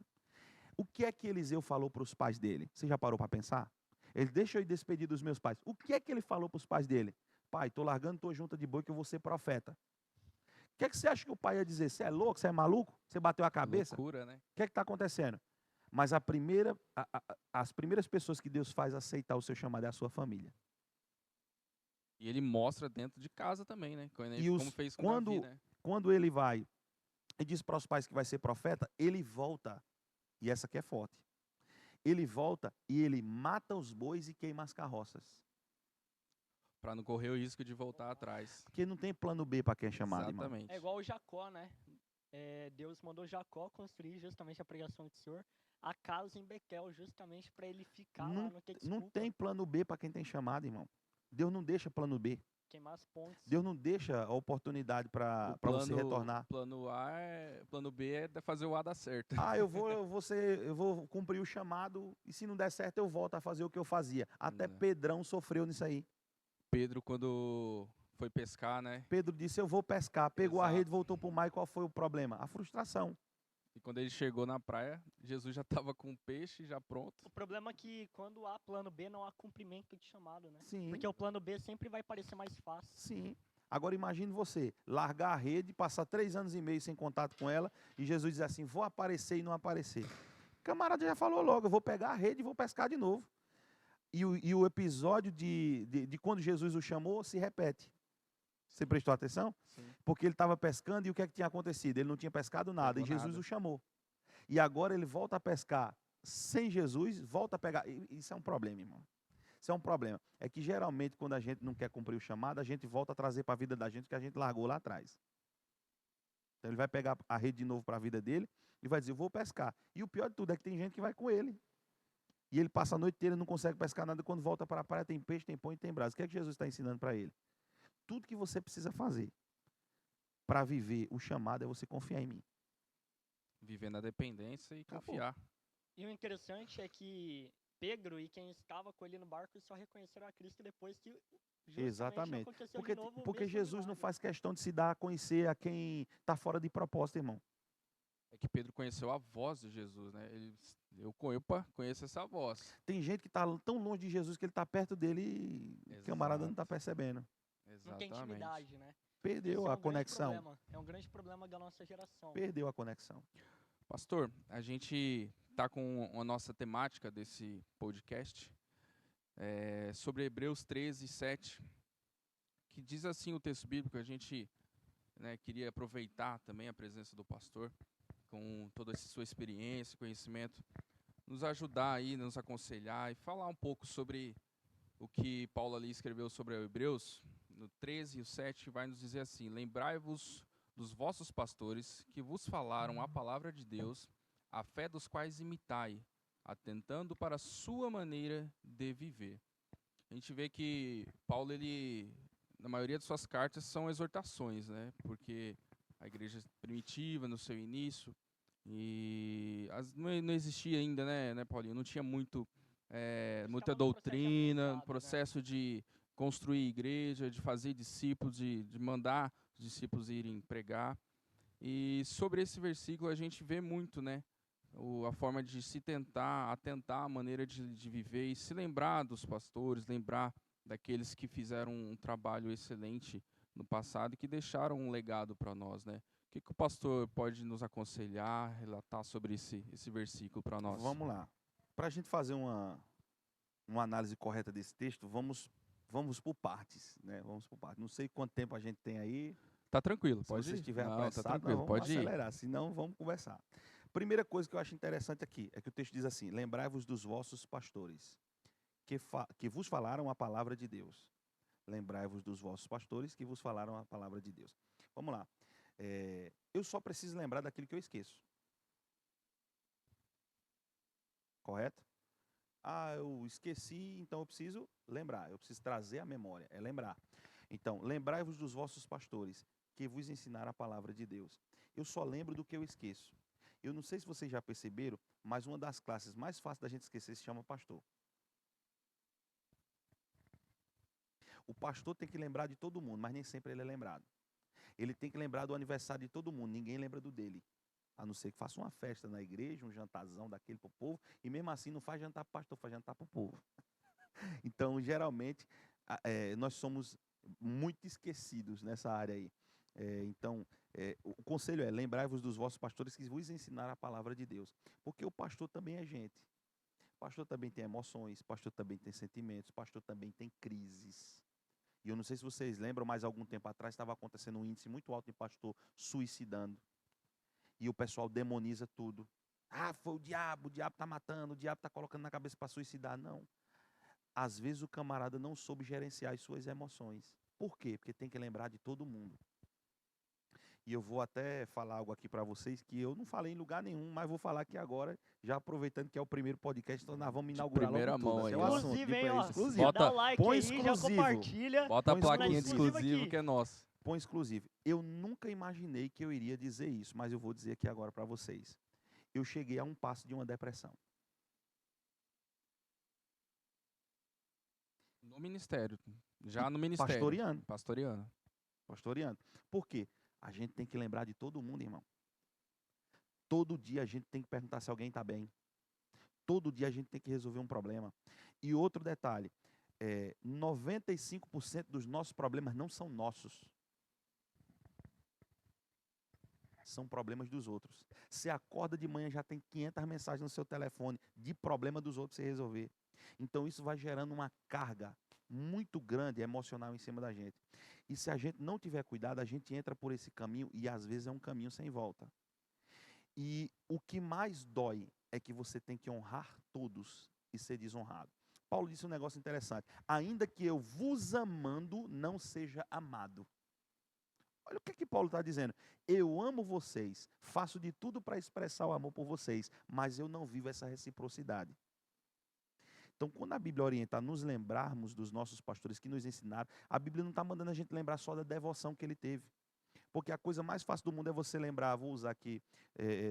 O que é que Eliseu falou para os pais dele? Você já parou para pensar? Ele deixa eu ir despedir dos meus pais. O que é que ele falou para os pais dele? Pai, estou largando tua junta de boi que eu vou ser profeta. O que é que você acha que o pai ia dizer? Você é louco? Você é maluco? Você bateu a cabeça? Loucura, né? O que é que está acontecendo? Mas as primeiras pessoas que Deus faz aceitar o seu chamado é a sua família. E ele mostra dentro de casa também, né? Como fez com Davi, né? Quando ele vai e diz para os pais que vai ser profeta, ele volta, e essa aqui é forte, ele volta e ele mata os bois e queima as carroças. Para não correr o risco de voltar atrás. Porque não tem plano B para quem é chamado, Exatamente. irmão. É igual o Jacó, né? Deus mandou Jacó construir justamente a pregação do Senhor, a casa em Betel, justamente para ele ficar lá, não ter desculpa. Não tem plano B para quem tem chamado, irmão. Deus não deixa plano B. Queimar as pontes. Deus não deixa a oportunidade para você retornar. Plano B é fazer o A dar certo. Eu vou cumprir o chamado e se não der certo eu volto a fazer o que eu fazia. Até Pedrão sofreu nisso aí. Pedro, quando foi pescar, né? Pedro disse, eu vou pescar. Pegou a rede, voltou para o mar e qual foi o problema? A frustração. E quando ele chegou na praia, Jesus já estava com o peixe já pronto. O problema é que quando há plano B, não há cumprimento de chamado, né? Sim. Porque o plano B sempre vai parecer mais fácil. Sim. Agora imagine você, largar a rede, passar 3 anos e meio sem contato com ela, e Jesus diz assim, vou aparecer e não aparecer. O camarada já falou logo, eu vou pegar a rede e vou pescar de novo. E o episódio de quando Jesus o chamou se repete. Você prestou atenção? Sim. Porque ele estava pescando e o que é que tinha acontecido? Ele não tinha pescado nada e Jesus o chamou. E agora ele volta a pescar sem Jesus, volta a pegar. Isso é um problema, irmão. Isso é um problema. É que geralmente quando a gente não quer cumprir o chamado, a gente volta a trazer para a vida da gente o que a gente largou lá atrás. Então ele vai pegar a rede de novo para a vida dele e vai dizer, eu vou pescar. E o pior de tudo é que tem gente que vai com ele. E ele passa a noite inteira e não consegue pescar nada. Quando volta para a praia tem peixe, tem pão e tem brasa. O que é que Jesus está ensinando para ele? Tudo que você precisa fazer para viver o chamado é você confiar em mim. Viver na dependência e Acabou. confiar. E o interessante é que Pedro e quem estava com ele no barco só reconheceram a Cristo depois que justamente Exatamente. aconteceu Porque, de novo o porque mesmo Jesus não milagre. faz questão de se dar a conhecer a quem está fora de propósito, irmão. É que Pedro conheceu a voz de Jesus, né? Opa, conheço essa voz. Tem gente que está tão longe de Jesus que ele está perto dele e o camarada não está Exato. percebendo. Não tem Exatamente. intimidade, né? Perdeu Esse é a um grande conexão. problema. É um grande problema da nossa geração. Perdeu a conexão. Pastor, a gente está com a nossa temática desse podcast sobre Hebreus 13, 7, que diz assim o texto bíblico. A gente queria aproveitar também a presença do pastor, com toda essa sua experiência, conhecimento, nos ajudar aí, nos aconselhar e falar um pouco sobre o que Paulo ali escreveu sobre Hebreus. No 13 e o 7 vai nos dizer assim: lembrai-vos dos vossos pastores que vos falaram a palavra de Deus, a fé dos quais imitai, atentando para a sua maneira de viver. A gente vê que Paulo, na maioria de suas cartas, são exortações, né? Porque a igreja primitiva, no seu início, não existia ainda, né, Paulinho? Não tinha muita Estava no doutrina, processo de aprendizado, processo de construir igreja, de fazer discípulos, de mandar os discípulos irem pregar. E sobre esse versículo a gente vê muito, né? A forma de se atentar a maneira de viver e se lembrar dos pastores, lembrar daqueles que fizeram um trabalho excelente no passado e que deixaram um legado para nós, né? O que o pastor pode nos aconselhar, relatar sobre esse versículo para nós? Vamos lá. Para a gente fazer uma análise correta desse texto, vamos por partes, né? Vamos por partes. Não sei quanto tempo a gente tem aí. Tá tranquilo, Se pode você ir. estiver Não, apressado, tá tranquilo, nós vamos pode ir. acelerar. Senão, vamos conversar. Primeira coisa que eu acho interessante aqui é que o texto diz assim: lembrai-vos dos vossos pastores, que vos falaram a palavra de Deus. Lembrai-vos dos vossos pastores que vos falaram a palavra de Deus. Vamos lá. Eu só preciso lembrar daquilo que eu esqueço. Correto? Eu esqueci, então eu preciso lembrar. Eu preciso trazer a memória, é lembrar. Então, lembrai-vos dos vossos pastores que vos ensinaram a palavra de Deus. Eu só lembro do que eu esqueço. Eu não sei se vocês já perceberam, mas uma das classes mais fáceis da gente esquecer se chama pastor. O pastor tem que lembrar de todo mundo, mas nem sempre ele é lembrado. Ele tem que lembrar do aniversário de todo mundo, ninguém lembra do dele. A não ser que faça uma festa na igreja, um jantarzão daquele para o povo, e mesmo assim não faz jantar para o pastor, faz jantar para o povo. Então, geralmente, nós somos muito esquecidos nessa área aí. Então, o conselho é: lembrai-vos dos vossos pastores que vos ensinaram a palavra de Deus. Porque o pastor também é gente. O pastor também tem emoções, o pastor também tem sentimentos, o pastor também tem crises. E eu não sei se vocês lembram, mas algum tempo atrás estava acontecendo um índice muito alto de pastor suicidando. E o pessoal demoniza tudo. Foi o diabo está matando, o diabo está colocando na cabeça para suicidar. Não. Às vezes o camarada não soube gerenciar as suas emoções. Por quê? Porque tem que lembrar de todo mundo. E eu vou até falar algo aqui para vocês que eu não falei em lugar nenhum, mas vou falar aqui agora, já aproveitando que é o primeiro podcast, então nós vamos inaugurar primeira logo tudo. mão Esse aí, é o ó. assunto. Inclusive, hein, ó, Exclusivo. Bota- dá o like põe aí, já exclusivo. compartilha. Bota a Põe plaquinha de exclusivo exclusivo aqui. que é nosso. Põe exclusivo. Eu nunca imaginei que eu iria dizer isso, mas eu vou dizer aqui agora para vocês. Eu cheguei a um passo de uma depressão. No ministério. Já no ministério. Pastoreando. Pastoreando. Por quê? A gente tem que lembrar de todo mundo, irmão. Todo dia a gente tem que perguntar se alguém está bem. Todo dia a gente tem que resolver um problema. E outro detalhe, 95% dos nossos problemas não são nossos. São problemas dos outros. Você acorda de manhã, já tem 500 mensagens no seu telefone de problema dos outros para você resolver. Então isso vai gerando uma carga muito grande emocional em cima da gente. E se a gente não tiver cuidado, a gente entra por esse caminho e às vezes é um caminho sem volta. E o que mais dói é que você tem que honrar todos e ser desonrado. Paulo disse um negócio interessante. Ainda que eu vos amando, não seja amado. Olha o que Paulo está dizendo. Eu amo vocês, faço de tudo para expressar o amor por vocês, mas eu não vivo essa reciprocidade. Então, quando a Bíblia orienta a nos lembrarmos dos nossos pastores que nos ensinaram, a Bíblia não está mandando a gente lembrar só da devoção que ele teve. Porque a coisa mais fácil do mundo é você lembrar, vou usar aqui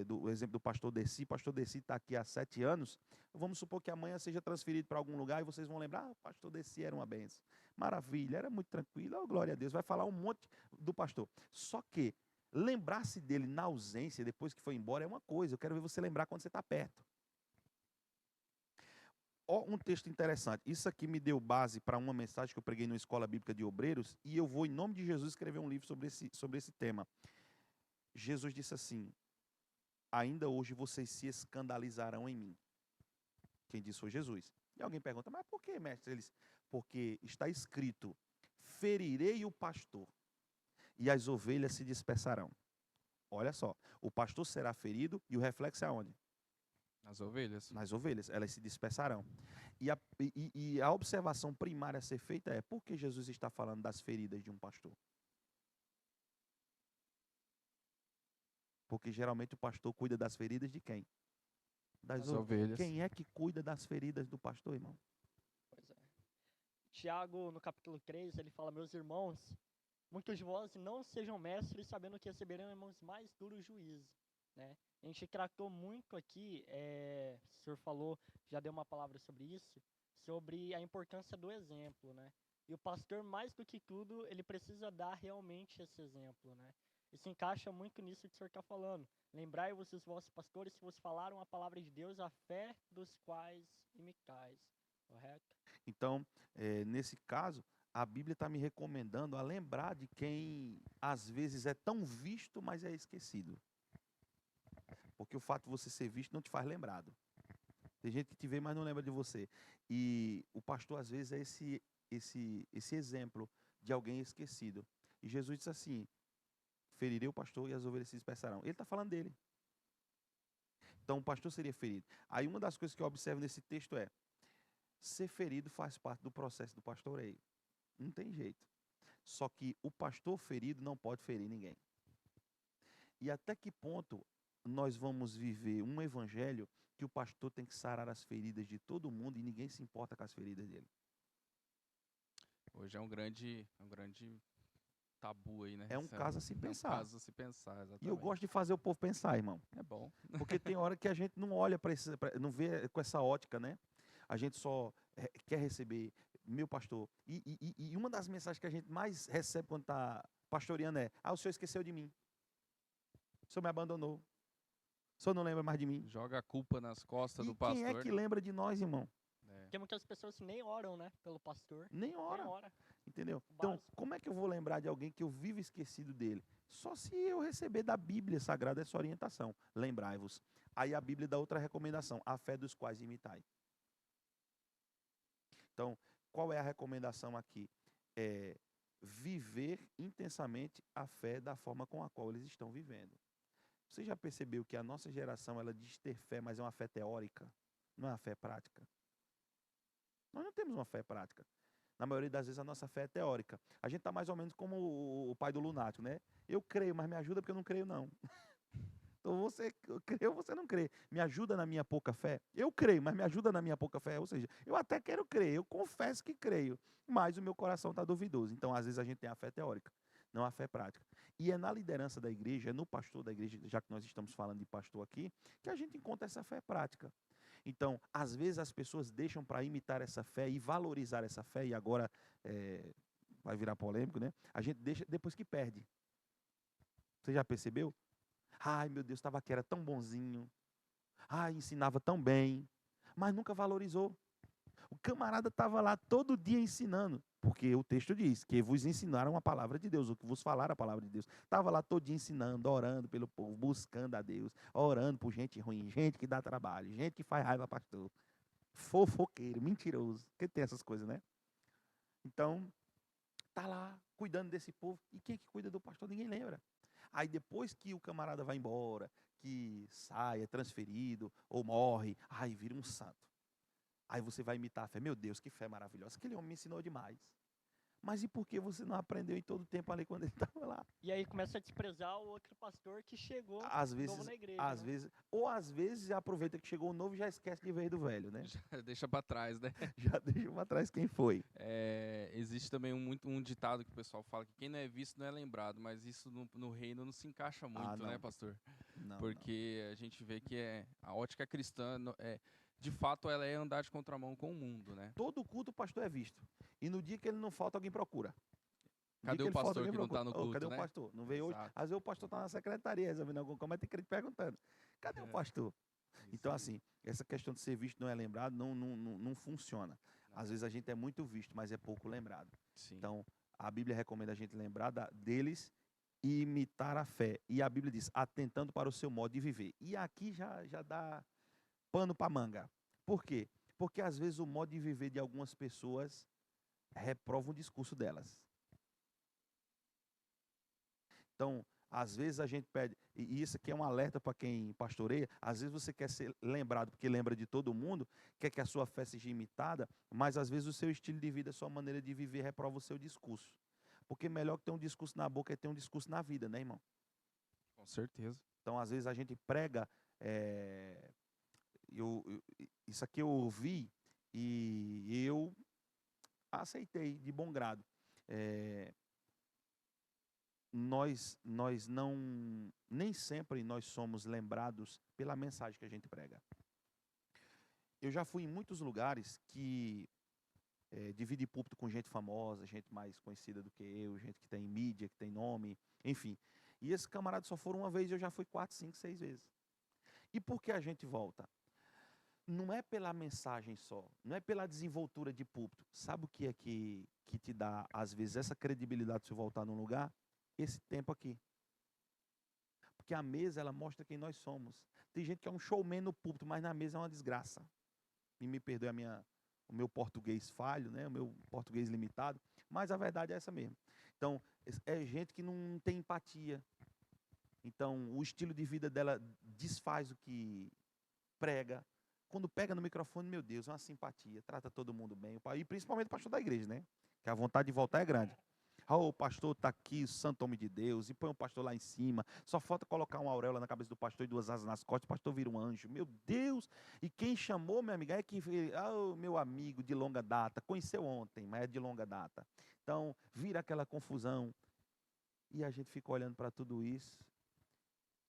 o exemplo do pastor Deci. O pastor Deci está aqui há 7 anos. Vamos supor que amanhã seja transferido para algum lugar e vocês vão lembrar, o pastor Deci era uma benção. Maravilha, era muito tranquilo, oh, glória a Deus. Vai falar um monte do pastor. Só que lembrar-se dele na ausência, depois que foi embora, é uma coisa. Eu quero ver você lembrar quando você está perto. Ó, um texto interessante. Isso aqui me deu base para uma mensagem que eu preguei na Escola Bíblica de Obreiros, e eu vou, em nome de Jesus, escrever um livro sobre esse tema. Jesus disse assim: ainda hoje vocês se escandalizarão em mim. Quem disse foi Jesus. E alguém pergunta, mas por que, mestre? Eles, porque está escrito, ferirei o pastor, e as ovelhas se dispersarão. Olha só, o pastor será ferido, e o reflexo é aonde? Nas ovelhas. Nas ovelhas, elas se dispersarão. E a observação primária a ser feita é, por que Jesus está falando das feridas de um pastor? Porque geralmente o pastor cuida das feridas de quem? Das ovelhas. Quem é que cuida das feridas do pastor, irmão? Pois é. Tiago, no capítulo 3, ele fala, meus irmãos, muitos de vós não sejam mestres, sabendo que receberão irmãos mais duros juízo. Né? A gente tratou muito aqui, o senhor falou, já deu uma palavra sobre isso, sobre a importância do exemplo, né? E o pastor, mais do que tudo, ele precisa dar realmente esse exemplo, né? E se encaixa muito nisso que o senhor está falando. Lembrai-vos os vossos pastores que vos falaram a palavra de Deus, a fé dos quais imitais, correto? Então, nesse caso, a Bíblia está me recomendando a lembrar de quem, às vezes, é tão visto, mas é esquecido. Porque o fato de você ser visto não te faz lembrado. Tem gente que te vê, mas não lembra de você. E o pastor, às vezes, é esse exemplo de alguém esquecido. E Jesus disse assim, ferirei o pastor e as ovelhas se dispersarão. Ele está falando dele. Então, o pastor seria ferido. Aí, uma das coisas que eu observo nesse texto é, ser ferido faz parte do processo do pastoreio. Não tem jeito. Só que o pastor ferido não pode ferir ninguém. E até que ponto nós vamos viver um evangelho que o pastor tem que sarar as feridas de todo mundo e ninguém se importa com as feridas dele? Hoje é um grande tabu aí, né? É um caso a se pensar. É um caso a se pensar, exatamente. E eu gosto de fazer o povo pensar, irmão. É bom. Porque tem hora que a gente não olha para não vê com essa ótica, né? A gente só quer receber, meu pastor. E uma das mensagens que a gente mais recebe quando está pastoreando é, o senhor esqueceu de mim. O senhor me abandonou. O senhor não lembra mais de mim. Joga a culpa nas costas do pastor. Quem é que lembra de nós, irmão? Porque muitas pessoas nem oram, né, pelo pastor. Nem ora. Entendeu? Então, como é que eu vou lembrar de alguém que eu vivo esquecido dele? Só se eu receber da Bíblia Sagrada essa orientação. Lembrai-vos. Aí a Bíblia dá outra recomendação. A fé dos quais imitai. Então, qual é a recomendação aqui? É viver intensamente a fé da forma com a qual eles estão vivendo. Você já percebeu que a nossa geração, ela diz ter fé, mas é uma fé teórica? Não é uma fé prática? Nós não temos uma fé prática. Na maioria das vezes a nossa fé é teórica. A gente está mais ou menos como o pai do lunático, né? Eu creio, mas me ajuda porque eu não creio não. Então você crê ou você não crê. Me ajuda na minha pouca fé? Eu creio, mas me ajuda na minha pouca fé? Ou seja, eu até quero crer, eu confesso que creio, mas o meu coração está duvidoso. Então às vezes a gente tem a fé teórica, não a fé prática. E é na liderança da igreja, é no pastor da igreja, já que nós estamos falando de pastor aqui, que a gente encontra essa fé prática. Então, às vezes as pessoas deixam para imitar essa fé e valorizar essa fé, e agora vai virar polêmico, né? A gente deixa depois que perde. Você já percebeu? Ai, meu Deus, estava aqui, era tão bonzinho. Ai, ensinava tão bem, mas nunca valorizou. O camarada estava lá todo dia ensinando, porque o texto diz que vos ensinaram a palavra de Deus, o que vos falaram a palavra de Deus. Estava lá todo dia ensinando, orando pelo povo, buscando a Deus, orando por gente ruim, gente que dá trabalho, gente que faz raiva, pastor. Fofoqueiro, mentiroso, porque tem essas coisas, né? Então, tá lá cuidando desse povo. E quem é que cuida do pastor? Ninguém lembra. Aí depois que o camarada vai embora, que sai, é transferido, ou morre, aí vira um santo. Aí você vai imitar a fé. Meu Deus, que fé maravilhosa. Aquele homem me ensinou demais. Mas e por que você não aprendeu em todo o tempo ali quando ele estava lá? E aí começa a desprezar o outro pastor que chegou Às novo vezes, na igreja, né? às vezes aproveita que chegou o novo e já esquece de vez do velho, né? Já deixa para trás, né? Já deixa pra trás quem foi. Existe também um ditado que o pessoal fala que quem não é visto não é lembrado, mas isso no reino não se encaixa muito, né, Não. pastor? Não. Porque a gente vê que a ótica cristã, de fato, ela é andar de contramão com o mundo, né? Todo culto o pastor é visto. E no dia que ele não falta, alguém procura. No Cadê dia que o ele falta, pastor alguém que não está procura. no culto, Cadê né? o pastor? Não veio hoje? Exato. Às vezes o pastor está na secretaria resolvendo alguma coisa, mas tem crente perguntando. Cadê o pastor? Isso Então, aí. assim, essa questão de ser visto não é lembrado, não funciona. Às vezes a gente é muito visto, mas é pouco lembrado. Sim. Então, a Bíblia recomenda a gente lembrar deles e imitar a fé. E a Bíblia diz, atentando para o seu modo de viver. E aqui já dá pano para manga. Por quê? Porque às vezes o modo de viver de algumas pessoas reprova o discurso delas. Então, às vezes a gente pede, e isso aqui é um alerta para quem pastoreia, às vezes você quer ser lembrado porque lembra de todo mundo, quer que a sua fé seja imitada, mas às vezes o seu estilo de vida, a sua maneira de viver reprova o seu discurso. Porque melhor que ter um discurso na boca é ter um discurso na vida, né, irmão? Com certeza. Então, às vezes a gente prega, isso aqui eu ouvi e eu aceitei de bom grado. Nós não, nem sempre nós somos lembrados pela mensagem que a gente prega. Eu já fui em muitos lugares que divide púlpito com gente famosa, gente mais conhecida do que eu, gente que tem mídia, que tem nome, enfim. E esses camaradas só foram uma vez e eu já fui 4, 5, 6 vezes. E por que a gente volta? Não é pela mensagem só, não é pela desenvoltura de púlpito. Sabe o que é que te dá, às vezes, essa credibilidade de você voltar num lugar? Esse tempo aqui. Porque a mesa, ela mostra quem nós somos. Tem gente que é um showman no púlpito, mas na mesa é uma desgraça. E me perdoe o meu português falho, né? O meu português limitado, mas a verdade é essa mesmo. Então, é gente que não tem empatia. Então, o estilo de vida dela desfaz o que prega. Quando pega no microfone, meu Deus, é uma simpatia, trata todo mundo bem. E principalmente o pastor da igreja, né? Que a vontade de voltar é grande. O pastor está aqui, o santo homem de Deus, e põe o pastor lá em cima. Só falta colocar uma auréola na cabeça do pastor e 2 asas nas costas, o pastor vira um anjo. Meu Deus! E quem chamou, minha amiga, é que meu amigo de longa data, conheceu ontem, mas é de longa data. Então, vira aquela confusão. E a gente fica olhando para tudo isso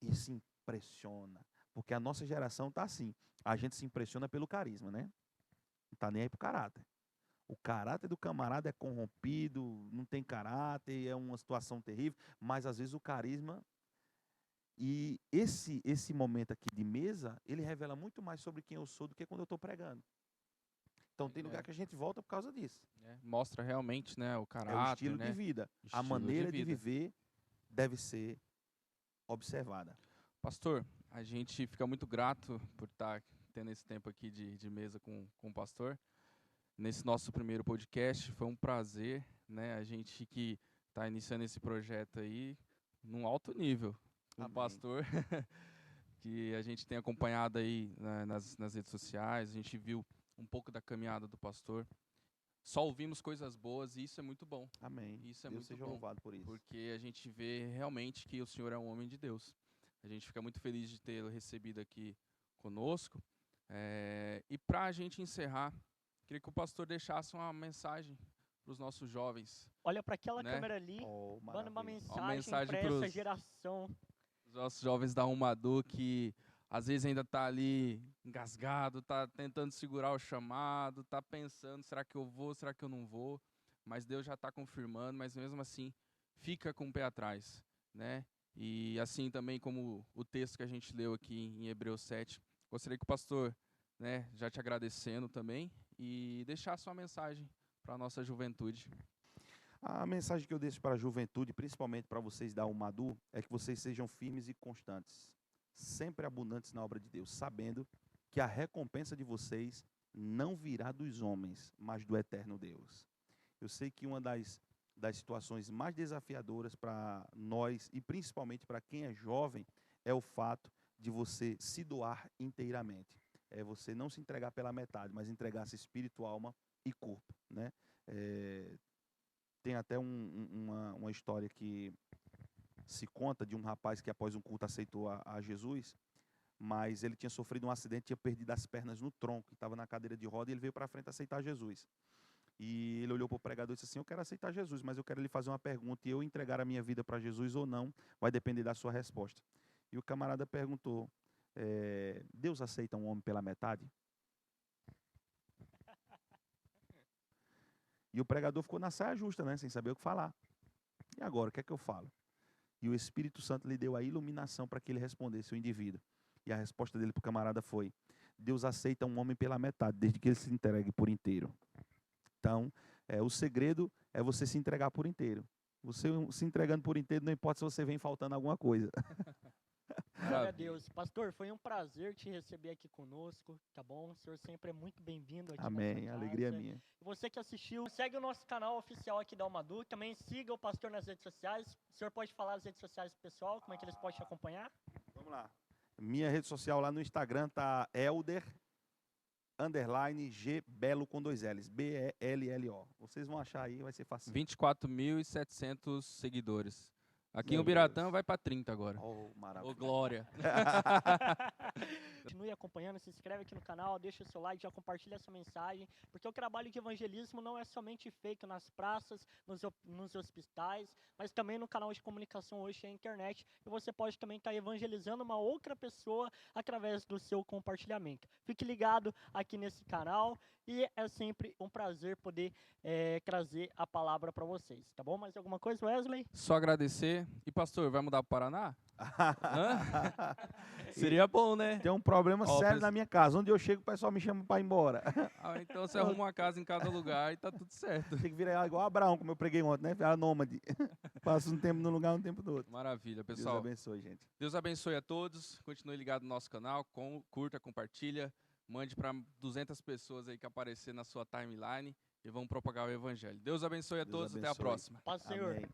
e se impressiona. Porque a nossa geração está assim. A gente se impressiona pelo carisma, né? Não está nem aí pro caráter. O caráter do camarada é corrompido, não tem caráter, é uma situação terrível, mas às vezes o carisma. E esse momento aqui de mesa, ele revela muito mais sobre quem eu sou do que quando eu estou pregando. Então tem lugar que a gente volta por causa disso. Mostra realmente, né, o caráter, é o estilo né? de vida. A Estilo maneira de vida. viver deve ser observada. Pastor, a gente fica muito grato por estar tendo esse tempo aqui de mesa com o pastor. Nesse nosso primeiro podcast, foi um prazer, né? A gente que está iniciando esse projeto aí num alto nível. Um pastor que a gente tem acompanhado aí nas redes sociais, a gente viu um pouco da caminhada do pastor. Só ouvimos coisas boas e isso é muito bom. Amém. Isso é Deus muito seja bom, louvado por isso. porque a gente vê realmente que o Senhor é um homem de Deus. A gente fica muito feliz de tê-lo recebido aqui conosco. E para a gente encerrar, queria que o pastor deixasse uma mensagem para os nossos jovens. Olha para aquela né? câmera ali, manda uma mensagem para essa geração. Os nossos jovens da Umadu que às vezes ainda está ali engasgado, está tentando segurar o chamado, está pensando, será que eu vou, será que eu não vou? Mas Deus já está confirmando, mas mesmo assim, fica com o pé atrás, né? E assim também como o texto que a gente leu aqui em Hebreus 7, gostaria que o pastor, né, já te agradecendo também, e deixasse uma mensagem para a nossa juventude. A mensagem que eu deixo para a juventude, principalmente para vocês da Umadu, é que vocês sejam firmes e constantes, sempre abundantes na obra de Deus, sabendo que a recompensa de vocês não virá dos homens, mas do eterno Deus. Eu sei que uma das situações mais desafiadoras para nós, e principalmente para quem é jovem, é o fato de você se doar inteiramente. é você não se entregar pela metade, mas entregar-se espírito, alma e corpo, né? Tem até uma história que se conta de um rapaz que após um culto aceitou a Jesus, mas ele tinha sofrido um acidente, tinha perdido as pernas no tronco, estava na cadeira de roda e ele veio para frente aceitar Jesus. E ele olhou para o pregador e disse assim: eu quero aceitar Jesus, mas eu quero lhe fazer uma pergunta, e eu entregar a minha vida para Jesus ou não, vai depender da sua resposta. E o camarada perguntou: Deus aceita um homem pela metade? E o pregador ficou na saia justa, né, sem saber o que falar. E agora, o que é que eu falo? E o Espírito Santo lhe deu a iluminação para que ele respondesse o indivíduo. E a resposta dele para o camarada foi: Deus aceita um homem pela metade, desde que ele se entregue por inteiro. Então, o segredo é você se entregar por inteiro. Você se entregando por inteiro, não importa se você vem faltando alguma coisa. Glória a Deus. Pastor, foi um prazer te receber aqui conosco, tá bom? O senhor sempre é muito bem-vindo aqui. Amém, alegria minha. E você que assistiu, segue o nosso canal oficial aqui da Almadu, também siga o pastor nas redes sociais. O senhor pode falar as redes sociais do pessoal, como é que eles podem te acompanhar? Vamos lá. Minha rede social lá no Instagram tá Elder_G Belo com 2 L's, BELLO. Vocês vão achar aí, vai ser fácil. 24.700 seguidores. Aqui em Meu Ubiratã Deus. vai para 30 agora. Oh, maravilha. Ô, glória. Continue acompanhando, se inscreve aqui no canal, deixa o seu like, já compartilha essa mensagem, porque o trabalho de evangelismo não é somente feito nas praças, nos hospitais, mas também no canal de comunicação hoje, a internet, e você pode também estar evangelizando uma outra pessoa através do seu compartilhamento. Fique ligado aqui nesse canal, e é sempre um prazer poder trazer a palavra para vocês, tá bom? Mais alguma coisa, Wesley? Só agradecer. E pastor, vai mudar para o Paraná? Seria bom, né? Tem um problema sério na minha casa. Onde eu chego, o pessoal me chama para ir embora. Então você arruma uma casa em cada lugar e tá tudo certo. Tem que virar igual Abraão, como eu preguei ontem, né? Virar nômade. Passa um tempo num lugar, um tempo no outro. Maravilha, pessoal. Deus abençoe, gente. Deus abençoe a todos. Continue ligado no nosso canal. Curta, compartilha. Mande para 200 pessoas aí que aparecer na sua timeline e vamos propagar o evangelho. Deus abençoe a todos. Até a próxima. Paz do Senhor. Amém.